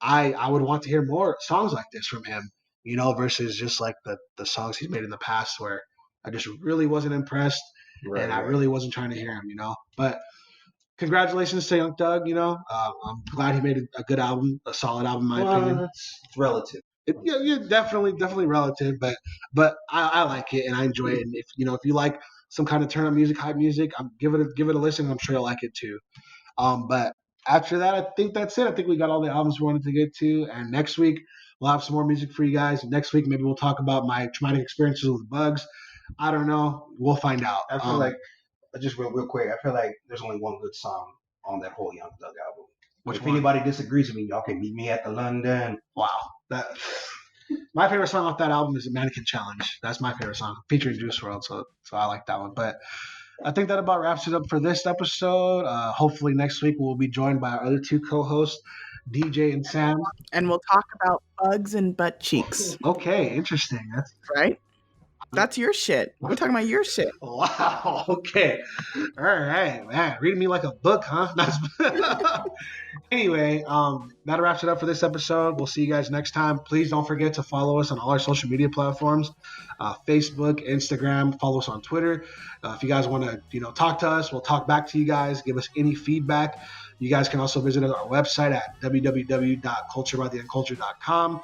I would want to hear more songs like this from him. You know, versus just like the songs he's made in the past where I just really wasn't impressed and I really wasn't trying to hear him. You know, but congratulations to Young Thug. You know, I'm glad he made a good album, a solid album, in my opinion. It's relative. Yeah, definitely relative, but I like it and I enjoy it. And if you like some kind of turn up music, hype music, give it a listen. I'm sure you'll like it too. But after that, I think that's it. I think we got all the albums we wanted to get to, and next week we'll have some more music for you guys. Next week maybe we'll talk about my traumatic experiences with bugs. I don't know. We'll find out. I feel like just real quick. I feel like there's only one good song on that whole Young Thug album. If anybody disagrees with me, y'all can meet me at the London. Wow. My favorite song off that album is the Mannequin Challenge. That's my favorite song, featuring Juice WRLD. So I like that one. But I think that about wraps it up for this episode. Hopefully next week we'll be joined by our other two co-hosts, DJ and Sam. And we'll talk about bugs and butt cheeks. Okay, interesting. That's right. That's your shit. We're talking about your shit. Wow. Okay. All right, man. Reading me like a book, huh? Anyway, that wraps it up for this episode. We'll see you guys next time. Please don't forget to follow us on all our social media platforms, Facebook, Instagram. Follow us on Twitter. If you guys want to, talk to us, we'll talk back to you guys. Give us any feedback. You guys can also visit our website at www.culturedbytheuncultured.com.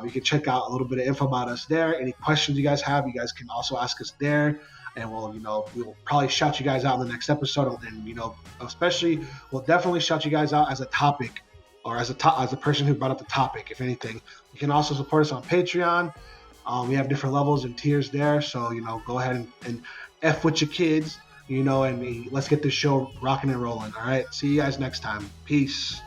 You can check out a little bit of info about us there. Any questions you guys have, you guys can also ask us there. And we'll probably shout you guys out in the next episode. And, especially we'll definitely shout you guys out as a topic or as a person who brought up the topic, if anything. You can also support us on Patreon. We have different levels and tiers there. So, go ahead and F with your kids, and let's get this show rocking and rolling. All right. See you guys next time. Peace.